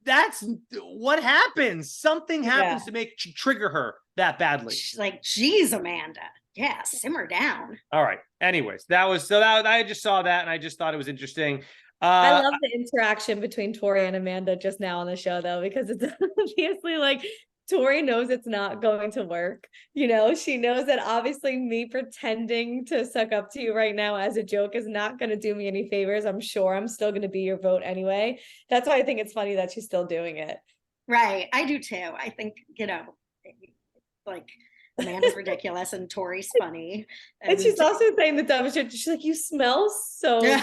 that's what happens. Something happens to trigger her that badly. She's like, geez, Amanda. Yeah, simmer down. All right. Anyways, I just saw that and I just thought it was interesting. I love the interaction between Tori and Amanda just now on the show, though, because it's obviously like Tori knows it's not going to work. She knows that obviously me pretending to suck up to you right now as a joke is not going to do me any favors. I'm sure I'm still going to be your vote anyway. That's why I think it's funny that she's still doing it. Right. I do too. I think, like, Amanda's ridiculous and Tori's funny. And she's also saying the dumbest shit. She's like, you smell so good.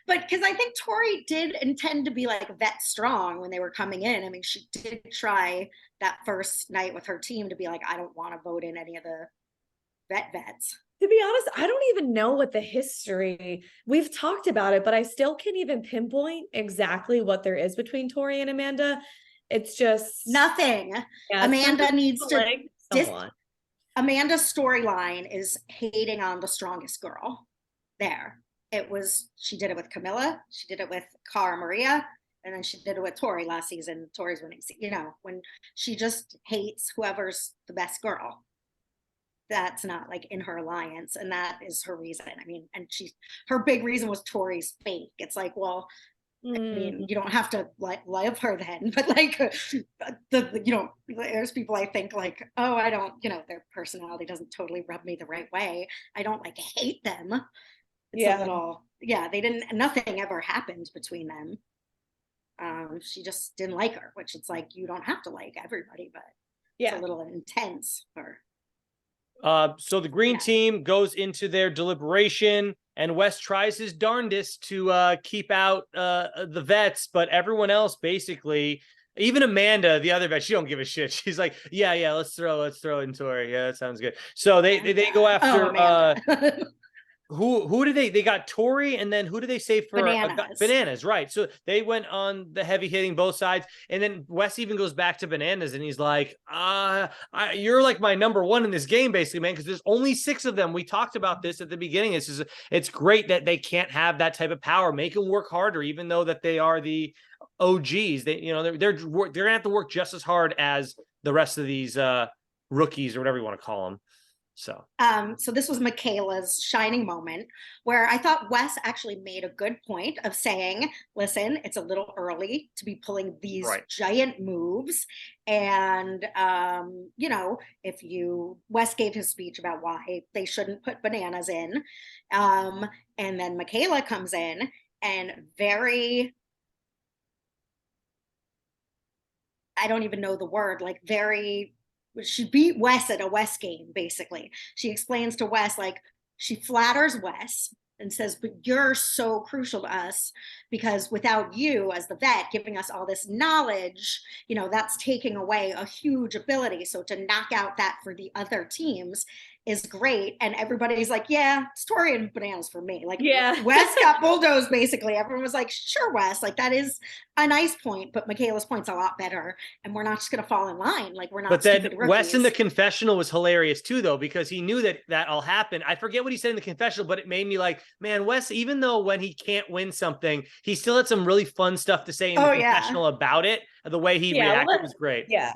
But because I think Tori did intend to be like vet strong when they were coming in. I mean, she did try that first night with her team to be like, I don't want to vote in any of the vets. To be honest, I don't even know what the history, we've talked about it, but I still can't even pinpoint exactly what there is between Tori and Amanda. It's just nothing. Yeah, Amanda needs to. Amanda's storyline is hating on the strongest girl there, she did it with Camilla, she did it with Cara Maria, and then she did it with Tori last season. Tori's winning, when she just hates whoever's the best girl. That's not like in her alliance, and that is her reason. I mean, and her big reason was Tori's fake. It's like, well, I mean, you don't have to love her then, but like there's people I think like, oh, I don't, their personality doesn't totally rub me the right way. I don't like hate them. It's a little, nothing ever happened between them. She just didn't like her, which it's like, you don't have to like everybody, but it's a little intense for. So the green team goes into their deliberation, and Wes tries his darndest to keep out the vets, but everyone else basically, even Amanda, the other vet, she don't give a shit. She's like, yeah, let's throw in Tori. Yeah, that sounds good. So they go after who did they got Tori, and then who did they say for Bananas, right? So they went on the heavy hitting both sides, and then Wes even goes back to Bananas, and he's like, you're like my number one in this game, basically, man, because there's only 6 of them. We talked about this at the beginning. It's great that they can't have that type of power. Make them work harder, even though that they are the OGs. They're gonna have to work just as hard as the rest of these rookies, or whatever you want to call them. So this was Michaela's shining moment, where I thought Wes actually made a good point of saying, listen, it's a little early to be pulling these giant moves. And, Wes gave his speech about why they shouldn't put Bananas in. And then Michaela comes in and I don't even know the word, she beat Wes at a Wes game, basically. She explains to Wes, like, she flatters Wes and says, but you're so crucial to us, because without you as the vet giving us all this knowledge, that's taking away a huge ability. So to knock out that for the other teams is great. And everybody's like, yeah, it's Tori and Bananas for me. Like, Wes got bulldozed, basically. Everyone was like, sure, Wes, like, that is a nice point, but Michaela's point's a lot better, and we're not just going to fall in line. Like, we're not. But then Wes in the confessional was hilarious too, though, because he knew that all happened. I forget what he said in the confessional, but it made me like, man, Wes, even though when he can't win something, he still had some really fun stuff to say in the confessional about it. The way he reacted was great. Yeah.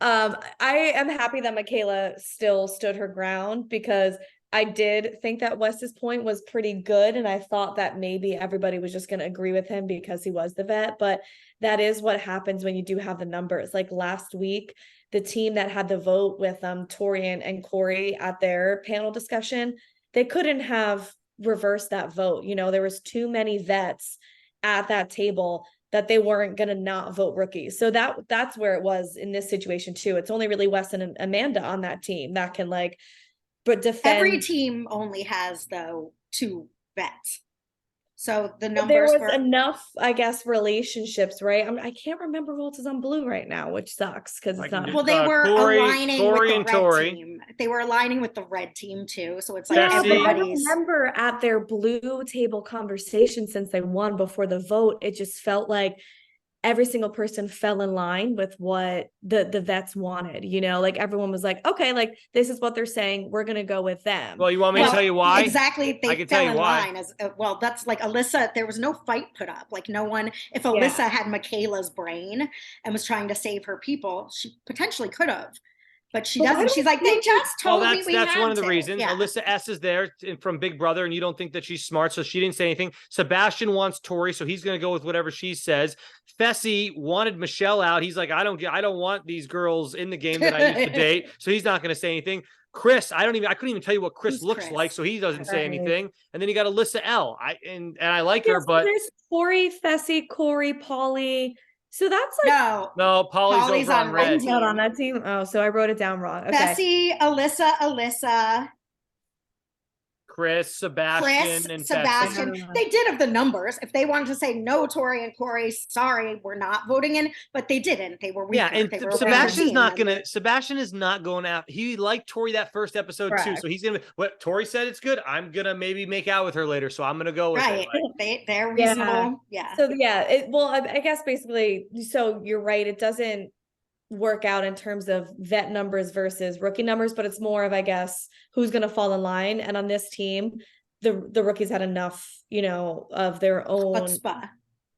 I am happy that Michaela still stood her ground, because I did think that Wes's point was pretty good, and I thought that maybe everybody was just going to agree with him because he was the vet, but that is what happens when you do have the numbers. Like last week, the team that had the vote with Tori and Corey at their panel discussion, they couldn't have reversed that vote. There was too many vets at that table that they weren't going to not vote rookies. So that's where it was in this situation too. It's only really Wes and Amanda on that team that can but defend. Every team only has, though, 2 vets. So the numbers there was enough, I guess, relationships, right? I can't remember who else is on blue right now, which sucks because it's not. Well, they were aligning with the red team. They were aligning with the red team too. So it's like everybody's. I remember at their blue table conversation, since they won before the vote, it just felt like every single person fell in line with what the vets wanted, like everyone was like, okay, like this is what they're saying, we're going to go with them. Well, you want me to tell you why? Exactly. They fell in line as well. That's like Alyssa. There was no fight put up. Like no one, if Alyssa had Michaela's brain and was trying to save her people, she potentially could have. But she doesn't. She's like, they just told me we had to. That's one of the reasons. Yeah. Alyssa S is there from Big Brother, and you don't think that she's smart, so she didn't say anything. Sebastian wants Tori, so he's going to go with whatever she says. Fessy wanted Michelle out. He's like, I don't want these girls in the game that I used to date, so he's not going to say anything. Chris, I couldn't even tell you what Chris looks like, so he doesn't say anything. And then you got Alyssa L. I like her, but there's Tori, Fessy, Corey, Pauly. So that's like no, Polly's over on red. Not on that team. Oh, so I wrote it down wrong. Okay. Fessy, Alyssa, Chris, Sebastian. They did have the numbers. If they wanted to say no, Tori and Corey, sorry, we're not voting in, but they didn't. They were weaker. Yeah, and Sebastian is not going out. He liked Tori that first episode too, so he's gonna. What Tori said, it's good. I'm gonna maybe make out with her later, so I'm gonna go with it. They're reasonable. Yeah. So I guess basically, so you're right. It doesn't work out in terms of vet numbers versus rookie numbers, but it's more of, I guess, who's going to fall in line. And on this team, the rookies had enough, you know, of their own Chutzpah.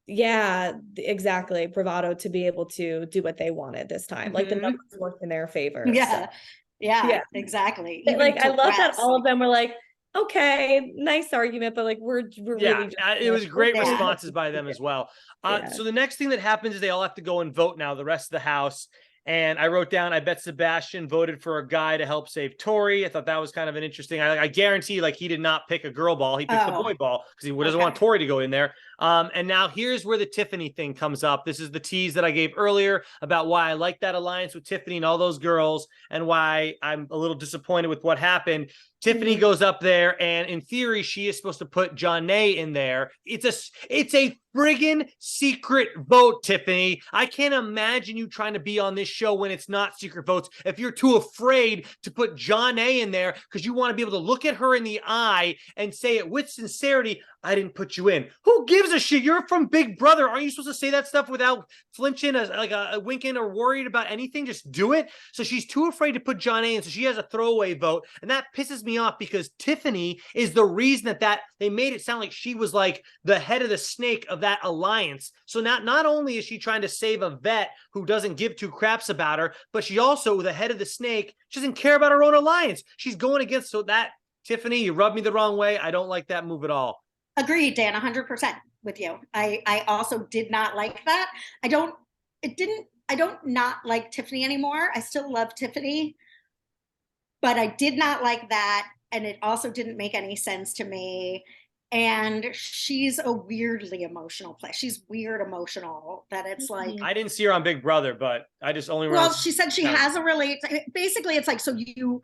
Yeah, exactly. Bravado to be able to do what they wanted this time. Like the numbers worked in their favor. Yeah. So. Yeah, exactly. But, like, I love that all like, of them were like, okay, nice argument, but like we're really just it was great Yeah. responses by them as well. So the next thing that happens is they all have to go and vote now, the rest of the house. And I wrote down, I bet Sebastian voted for a guy to help save Tori. I thought that was kind of an interesting. I guarantee, like, he did not pick a girl ball. He picked the boy ball because he doesn't want Tori to go in there. And now here's where the Tiffany thing comes up. This is the tease that I gave earlier about why I like that alliance with Tiffany and all those girls, and why I'm a little disappointed with what happened. Tiffany goes up there, and in theory, she is supposed to put Janae in there. It's a friggin' secret vote, Tiffany. I can't imagine you trying to be on this show when it's not secret votes if you're too afraid to put Janae in there because you want to be able to look at her in the eye and say it with sincerity, I didn't put you in. Who gives a shit? You're from Big Brother. Aren't you supposed to say that stuff without flinching, like a winking or worried about anything? Just do it. So she's too afraid to put Janae in, so she has a throwaway vote, and that pisses me off because Tiffany is the reason that they made it sound like she was like the head of the snake of that alliance. So not only is she trying to save a vet who doesn't give two craps about her, but she also, the head of the snake, she doesn't care about her own alliance. She's going against, so that, Tiffany, you rubbed me the wrong way. I don't like that move at all. Agreed, Dan, 100% with you. I also did not like that. I don't not like Tiffany anymore. I still love Tiffany, but I did not like that. And it also didn't make any sense to me. And she's a weirdly emotional player. She's weird emotional that it's like. I didn't see her on Big Brother, but I just only. Well, she said she has a really, basically it's like, so you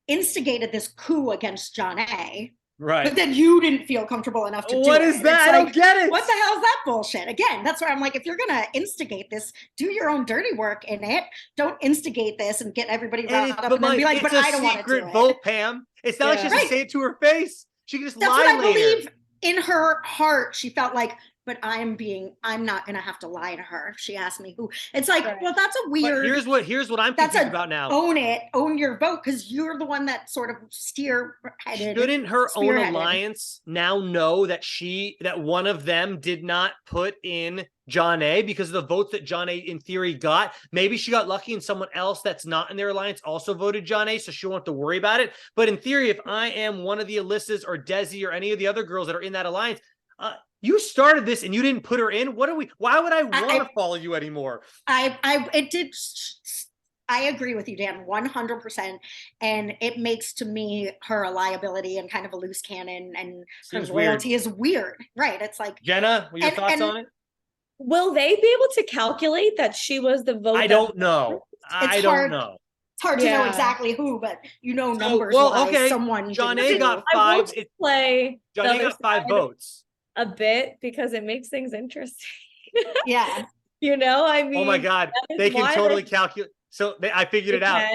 instigated this coup against Janae. Right. But then you didn't feel comfortable enough to do it. What is that? I don't get it. What the hell is that bullshit? Again, that's where I'm like, if you're going to instigate this, do your own dirty work in it. Don't instigate this and get everybody riled up and then be like, but I don't want to do it. It's a secret vote, Pam. It's not like she has to say it to her face. She can just lie later. That's what I believe. In her heart, she felt like, but I'm not going to have to lie to her if she asked me who. It's like, well, that's a weird. But here's what I'm confused about now. Own your vote, because you're the one that sort of spearheaded. Shouldn't her own alliance now know that one of them did not put in Janae because of the votes that Janae in theory got? Maybe she got lucky and someone else that's not in their alliance also voted Janae, so she won't have to worry about it. But in theory, if I am one of the Alyssas or Desi or any of the other girls that are in that alliance, you started this and you didn't put her in. Why would I want to follow you anymore? I agree with you, Dan, 100%. And it makes to me her a liability and kind of a loose cannon, and her loyalty is weird. Right. It's like, Jenna, what are your thoughts on it? Will they be able to calculate that she was the vote? I don't know. I don't know. It's hard to know exactly who, but numbers. Well, okay. Someone. Janae got 5. Janae got 5 votes. A bit, because it makes things interesting. Yeah. I mean, oh my God, they can totally calculate. So I figured it out.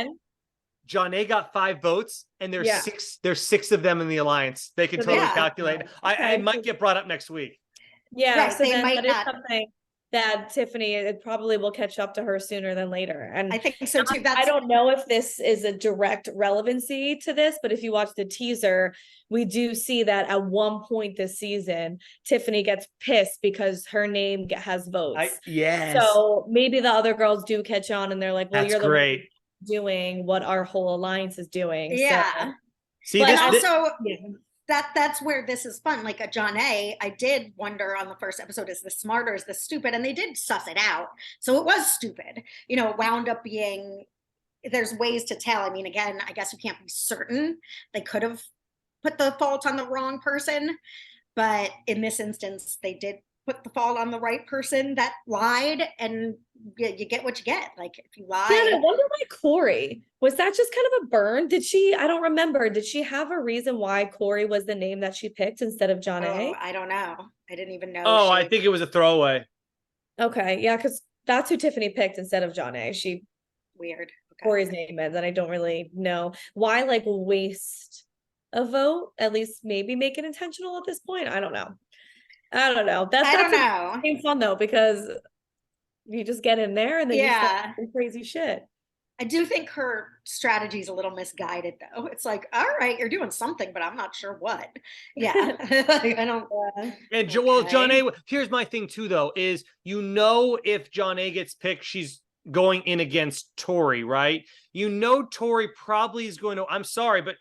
Janae got 5 votes, and there's 6. There's 6 of them in the alliance. They can totally calculate. I might get brought up next week. Yeah, right, so then that is something that Tiffany, it probably will catch up to her sooner than later. And I think so too. I don't know if this is a direct relevancy to this, but if you watch the teaser, we do see that at one point this season, Tiffany gets pissed because her name has votes. Yes. So maybe the other girls do catch on, and they're like, well, that's you're great. The one doing what our whole alliance is doing. Yeah. So, see, that's where this is fun. Like a Janae, I did wonder on the first episode, is this smart or is this stupid? And they did suss it out. So it was stupid. Wound up being, there's ways to tell. I mean, again, I guess you can't be certain. They could have put the fault on the wrong person. But in this instance, they did put the fault on the right person that lied, and you get what you get. Like, if you lie. Yeah, I wonder why Corey, was that just kind of a burn? I don't remember. Did she have a reason why Corey was the name that she picked instead of Janae? Oh, I don't know. I didn't even know. Oh, I think it was a throwaway. Okay. Yeah, because that's who Tiffany picked instead of Janae. Weird. Okay. Corey's name is, and I don't really know why, waste a vote, at least maybe make it intentional at this point. I don't know. I don't know. That's fun though, because you just get in there and then you start doing crazy shit. I do think her strategy is a little misguided, though. It's like, all right, you're doing something, but I'm not sure what. Yeah, like, I don't. And well, John A. Here's my thing too, though, is if John A. gets picked, she's going in against Tori, right? Tori probably is going to. I'm sorry, but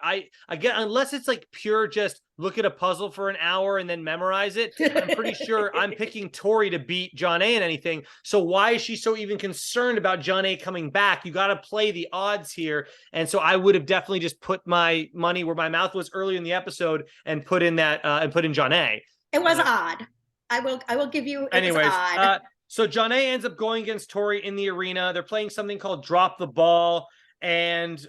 again, unless it's like pure just look at a puzzle for an hour and then memorize it, I'm pretty sure I'm picking Tori to beat John A. in anything. So why is she so even concerned about John A. coming back? You got to play the odds here. And so I would have definitely just put my money where my mouth was earlier in the episode and put in John A. It was odd. I will give you. Anyways, was odd. So John A. ends up going against Tori in the arena. They're playing something called Drop the Ball. And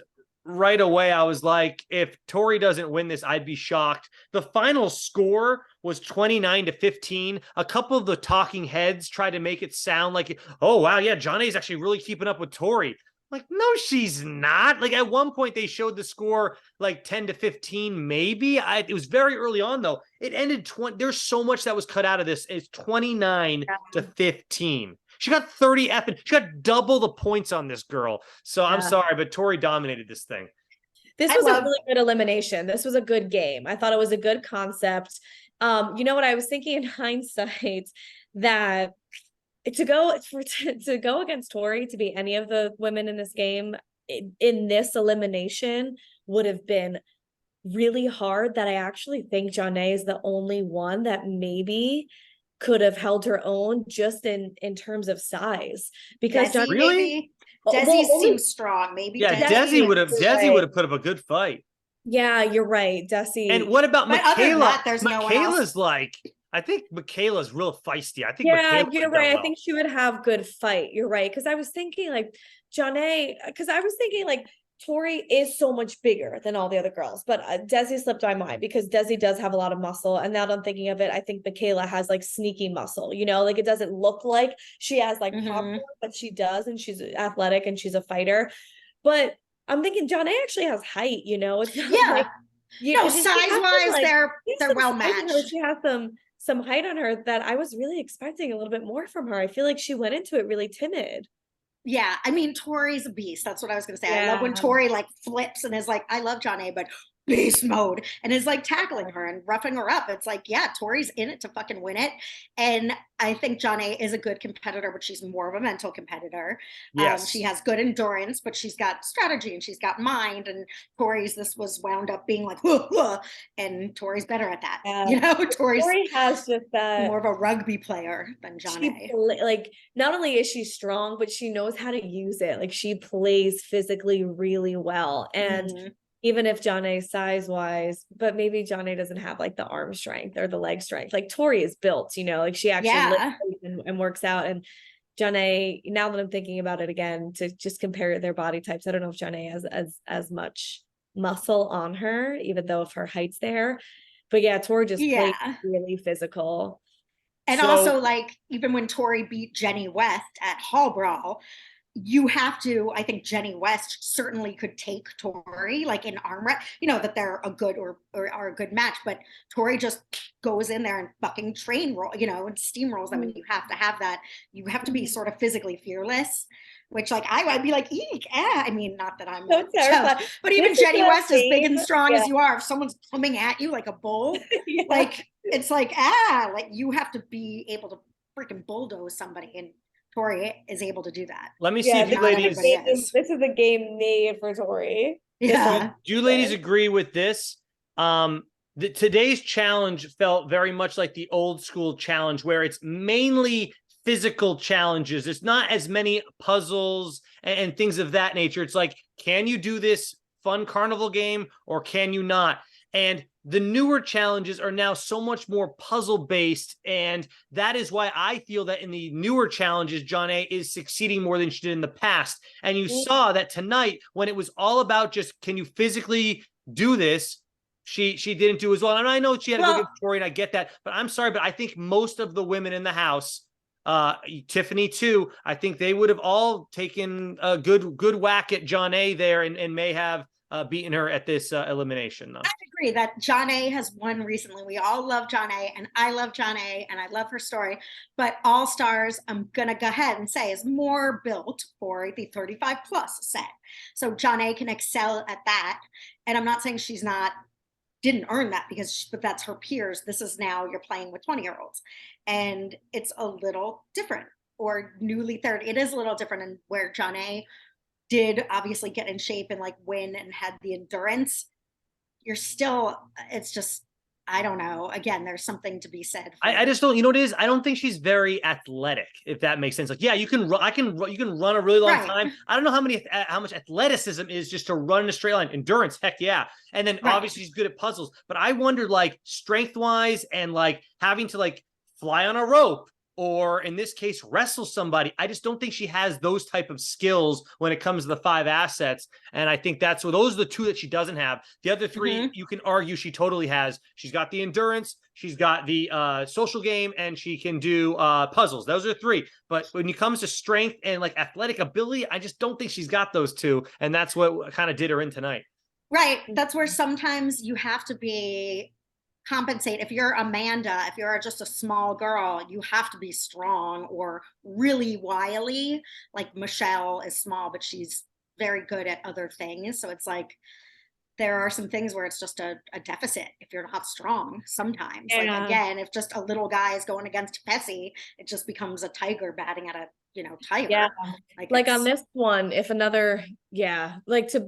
right away, I was like, if Tori doesn't win this, I'd be shocked. The final score was 29-15. A couple of the talking heads tried to make it sound like, oh, wow, yeah, John A. is actually really keeping up with Tori. Like, no, she's not. Like, at one point, they showed the score like 10-15, maybe. It was very early on, though. It ended 20. There's so much that was cut out of this. It's 29-15. She got 30 effing. She got double the points on this girl. So I'm sorry, but Tori dominated this thing. This was a really good elimination. This was a good game. I thought it was a good concept. You know what I was thinking in hindsight, that to go against Tori, to be any of the women in this game in this elimination would have been really hard. That I actually think John A. is the only one that maybe could have held her own just in terms of size, because Desi, really Desi seems strong. Maybe Desi would have put up a good fight. Yeah, you're right, Desi. And what about Michaela? There's Michaela's I think Michaela's real feisty. I think you're right. Well. I think she would have good fight. You're right, because I was thinking like John A. Because I was thinking like Tori is so much bigger than all the other girls, but Desi slipped my mind because Desi does have a lot of muscle. And now that I'm thinking of it, I think Michaela has like sneaky muscle, like it doesn't look like she has like pop, but she does. And she's athletic and she's a fighter. But I'm thinking John A. actually has height, it's not size-wise, they're well matched. She has some height on her that I was really expecting a little bit more from her. I feel like she went into it really timid. Yeah, I mean, Tori's a beast. That's what I was going to say. Yeah. I love when Tori like flips and is like, I love John A., but beast mode, and is like tackling her and roughing her up. It's like, yeah, Tori's in it to fucking win it. And I think John A. is a good competitor, but she's more of a mental competitor. Yes. She has good endurance, but she's got strategy and she's got mind. And this was wound up being like, and Tori's better at that. Tori has just that more of a rugby player than John A. Like, not only is she strong, but she knows how to use it. Like, she plays physically really well. And even if John A. size-wise, but maybe John A. doesn't have like the arm strength or the leg strength. Like Tori is built, like she actually lifts and works out. And John A., now that I'm thinking about it again, to just compare their body types, I don't know if John A. has as much muscle on her, even though if her height's there. But yeah, Tori just plays really physical. And also, like, even when Tori beat Jenny West at Hall Brawl, I think Jenny West certainly could take Tori, like in arm wrestle, that they're a good or are a good match, but Tori just goes in there and fucking train roll, and steamrolls them. And you have to have that. You have to be sort of physically fearless, which like I'd be like, eek, I mean, not that I'm so terrified, but even Jenny West, as big and strong as you are, if someone's coming at you like a bull, like it's like, like you have to be able to freaking bulldoze somebody, and Tori is able to do that. Let me see if you ladies. This is a game made for Tori. Yeah. Do you ladies agree with this? Today's challenge felt very much like the old school challenge, where it's mainly physical challenges. It's not as many puzzles and things of that nature. It's like, can you do this fun carnival game or can you not? And the newer challenges are now so much more puzzle based. And that is why I feel that in the newer challenges, John A. is succeeding more than she did in the past. And you saw that tonight when it was all about just, can you physically do this? She didn't do as well. And I know she had a good story and I get that, but I'm sorry, but I think most of the women in the house, Tiffany too, I think they would have all taken a good whack at John A. there and may have beating her at this elimination, though. I agree that John A has won recently. We all love John A, and I love John A, and I love her story. But All Stars, I'm gonna go ahead and say, is more built for the 35 plus set. So John A can excel at that. And I'm not saying she's didn't earn that but that's her peers. This is now you're playing with 20-year-olds, and it's a little different. Or newly third, it is a little different. And where John A did obviously get in shape and like win and had the endurance, you're still, it's just, I don't know. Again, there's something to be said. I just don't, you know what it is? I don't think she's very athletic, if that makes sense. Like, yeah, you can run a really long time. I don't know how much athleticism is just to run in a straight line. Endurance, heck yeah. And then obviously she's good at puzzles. But I wondered, like, strength wise and like having to like fly on a rope, or in this case, wrestle somebody. I just don't think she has those type of skills when it comes to the 5 assets. And I think those are the 2 that she doesn't have. The other 3, you can argue she totally has. She's got the endurance, she's got the social game, and she can do puzzles. Those are 3. But when it comes to strength and like athletic ability, I just don't think she's got those 2. And that's what kind of did her in tonight. Right. That's where sometimes you have to compensate. If you're Amanda, if you're just a small girl, you have to be strong or really wily. Like Michelle is small, but she's very good at other things. So it's like there are some things where it's just a deficit if you're not strong sometimes. Like again, if just a little guy is going against Fessy, it just becomes a tiger batting at a tiger. Yeah. Like on this one, if another, like to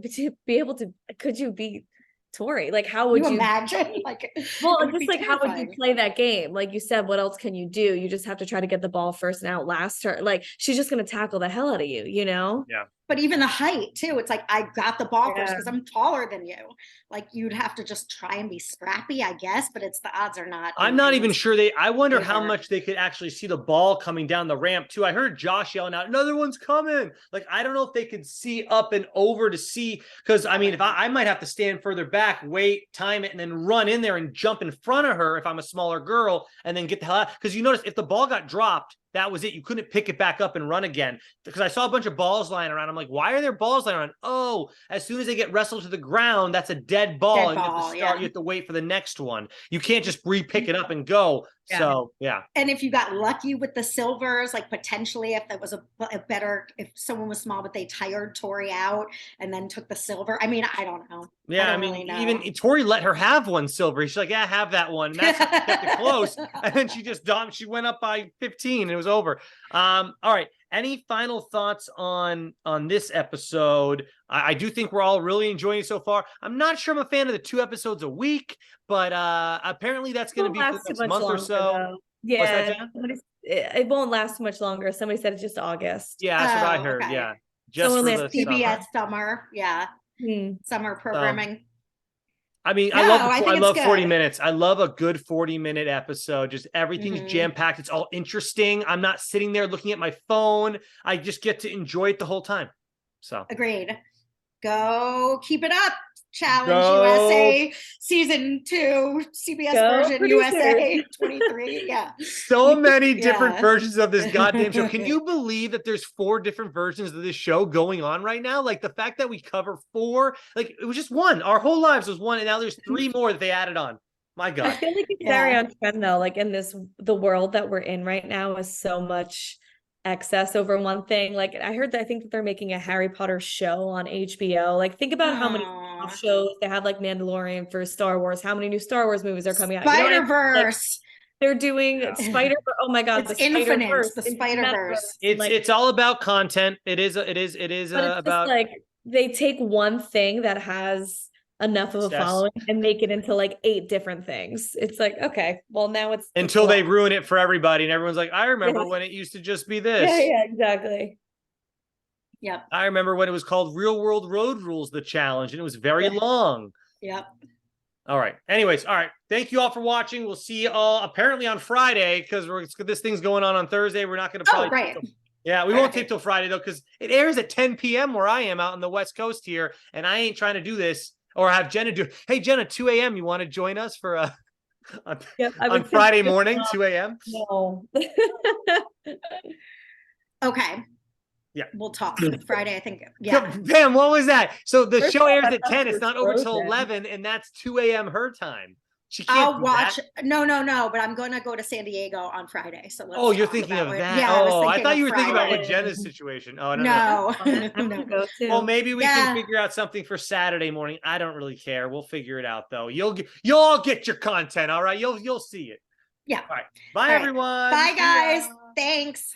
be able to, could you beat Tori? Like, how would you imagine? Like, well, just like, how would you play that game? Like you said, what else can you do? You just have to try to get the ball first and outlast her. Like, she's just going to tackle the hell out of you, Yeah. But even the height too, it's like, I got the ball first because I'm taller than you. Like, you'd have to just try and be scrappy, I guess, but the odds are not. I'm not even sure I wonder how much they could actually see the ball coming down the ramp too. I heard Josh yelling out, another one's coming. Like, I don't know if they could see up and over to see, because I mean, if I might have to stand further back, wait, time it, and then run in there and jump in front of her if I'm a smaller girl, and then get the hell out. Because you notice if the ball got dropped, that was it. You couldn't pick it back up and run again, because I saw a bunch of balls lying around. I'm like, why are there balls lying around? Oh, as soon as they get wrestled to the ground, that's a dead ball. And you have to start. You have to wait for the next one. You can't just re-pick it up and go. Yeah. So, yeah. And if you got lucky with the silvers, like potentially if that was a better, if someone was small, but they tired Tori out and then took the silver. I mean, I don't know. Yeah, I mean, really even Tori let her have one silver. She's like, yeah, have that one. And that's how she kept it close. And then she just dumped. She went up by 15 and it was over. All right. Any final thoughts on this episode? I do think we're all really enjoying it so far. I'm not sure I'm a fan of the 2 episodes a week, but apparently that's going to be for the next month or so. Though. Yeah, it won't last much longer. Somebody said it's just August. Yeah, that's what I heard. Okay. Yeah, just for the CBS summer. Yeah, summer programming. I mean, I love 40 minutes. I love a good 40-minute episode. Just everything's jam-packed. It's all interesting. I'm not sitting there looking at my phone. I just get to enjoy it the whole time. So agreed. Go keep it up. Challenge USA season 2 CBS version producers. USA 23. Yeah. So many different versions of this goddamn show. Can you believe that there's 4 different versions of this show going on right now? Like the fact that we cover 4, like it was just 1. Our whole lives was 1, and now there's 3 more that they added on. My God. I feel like it's very on trend though. Like in the world that we're in right now is so much excess over one thing. Like I think that they're making a Harry Potter show on HBO. Like think about how many shows they have, like Mandalorian for Star Wars. How many new Star Wars movies are coming out? Spider-Verse. They're doing Spider-Verse. Oh my God, it's infinite. The Spider-Verse. It's all about content. It is about like they take one thing that has enough of a following and make it into like 8 different things. It's like, okay, well now it's until they ruin it for everybody and everyone's like, I remember when it used to just be this. Yeah, exactly. Yep. I remember when it was called Real World Road Rules, the challenge, and it was very long. Yep. All right. Anyways, all right. Thank you all for watching. We'll see you all apparently on Friday, because this thing's going on Thursday. We're not going to probably. Oh, right. Yeah, we won't tape till Friday though, because it airs at 10 p.m. where I am out on the West Coast here, and I ain't trying to do this. Or have Jenna do. Hey, Jenna, 2 a.m. You want to join us for on Friday morning, 2 a.m.? No. Okay. we'll talk. Friday, I think. Yeah. Pam, what was that? So the First show of all, airs I at thought 10. it It's was not over till frozen. 11, and that's 2 a.m. her time. She can't I'll do watch. that. No, but I'm going to go to San Diego on Friday. So let's Oh, you're talk thinking about of it. that. Yeah, I was oh, I thinking thought of you were thinking about Friday. what Jenna's situation. Oh, no. No. I'm gonna No. go too. Well, maybe we can figure out something for Saturday morning. I don't really care. We'll figure it out, though. You'll all get your content. All right. You'll see it. Yeah. All right. Bye, everyone. Bye, guys. Thanks.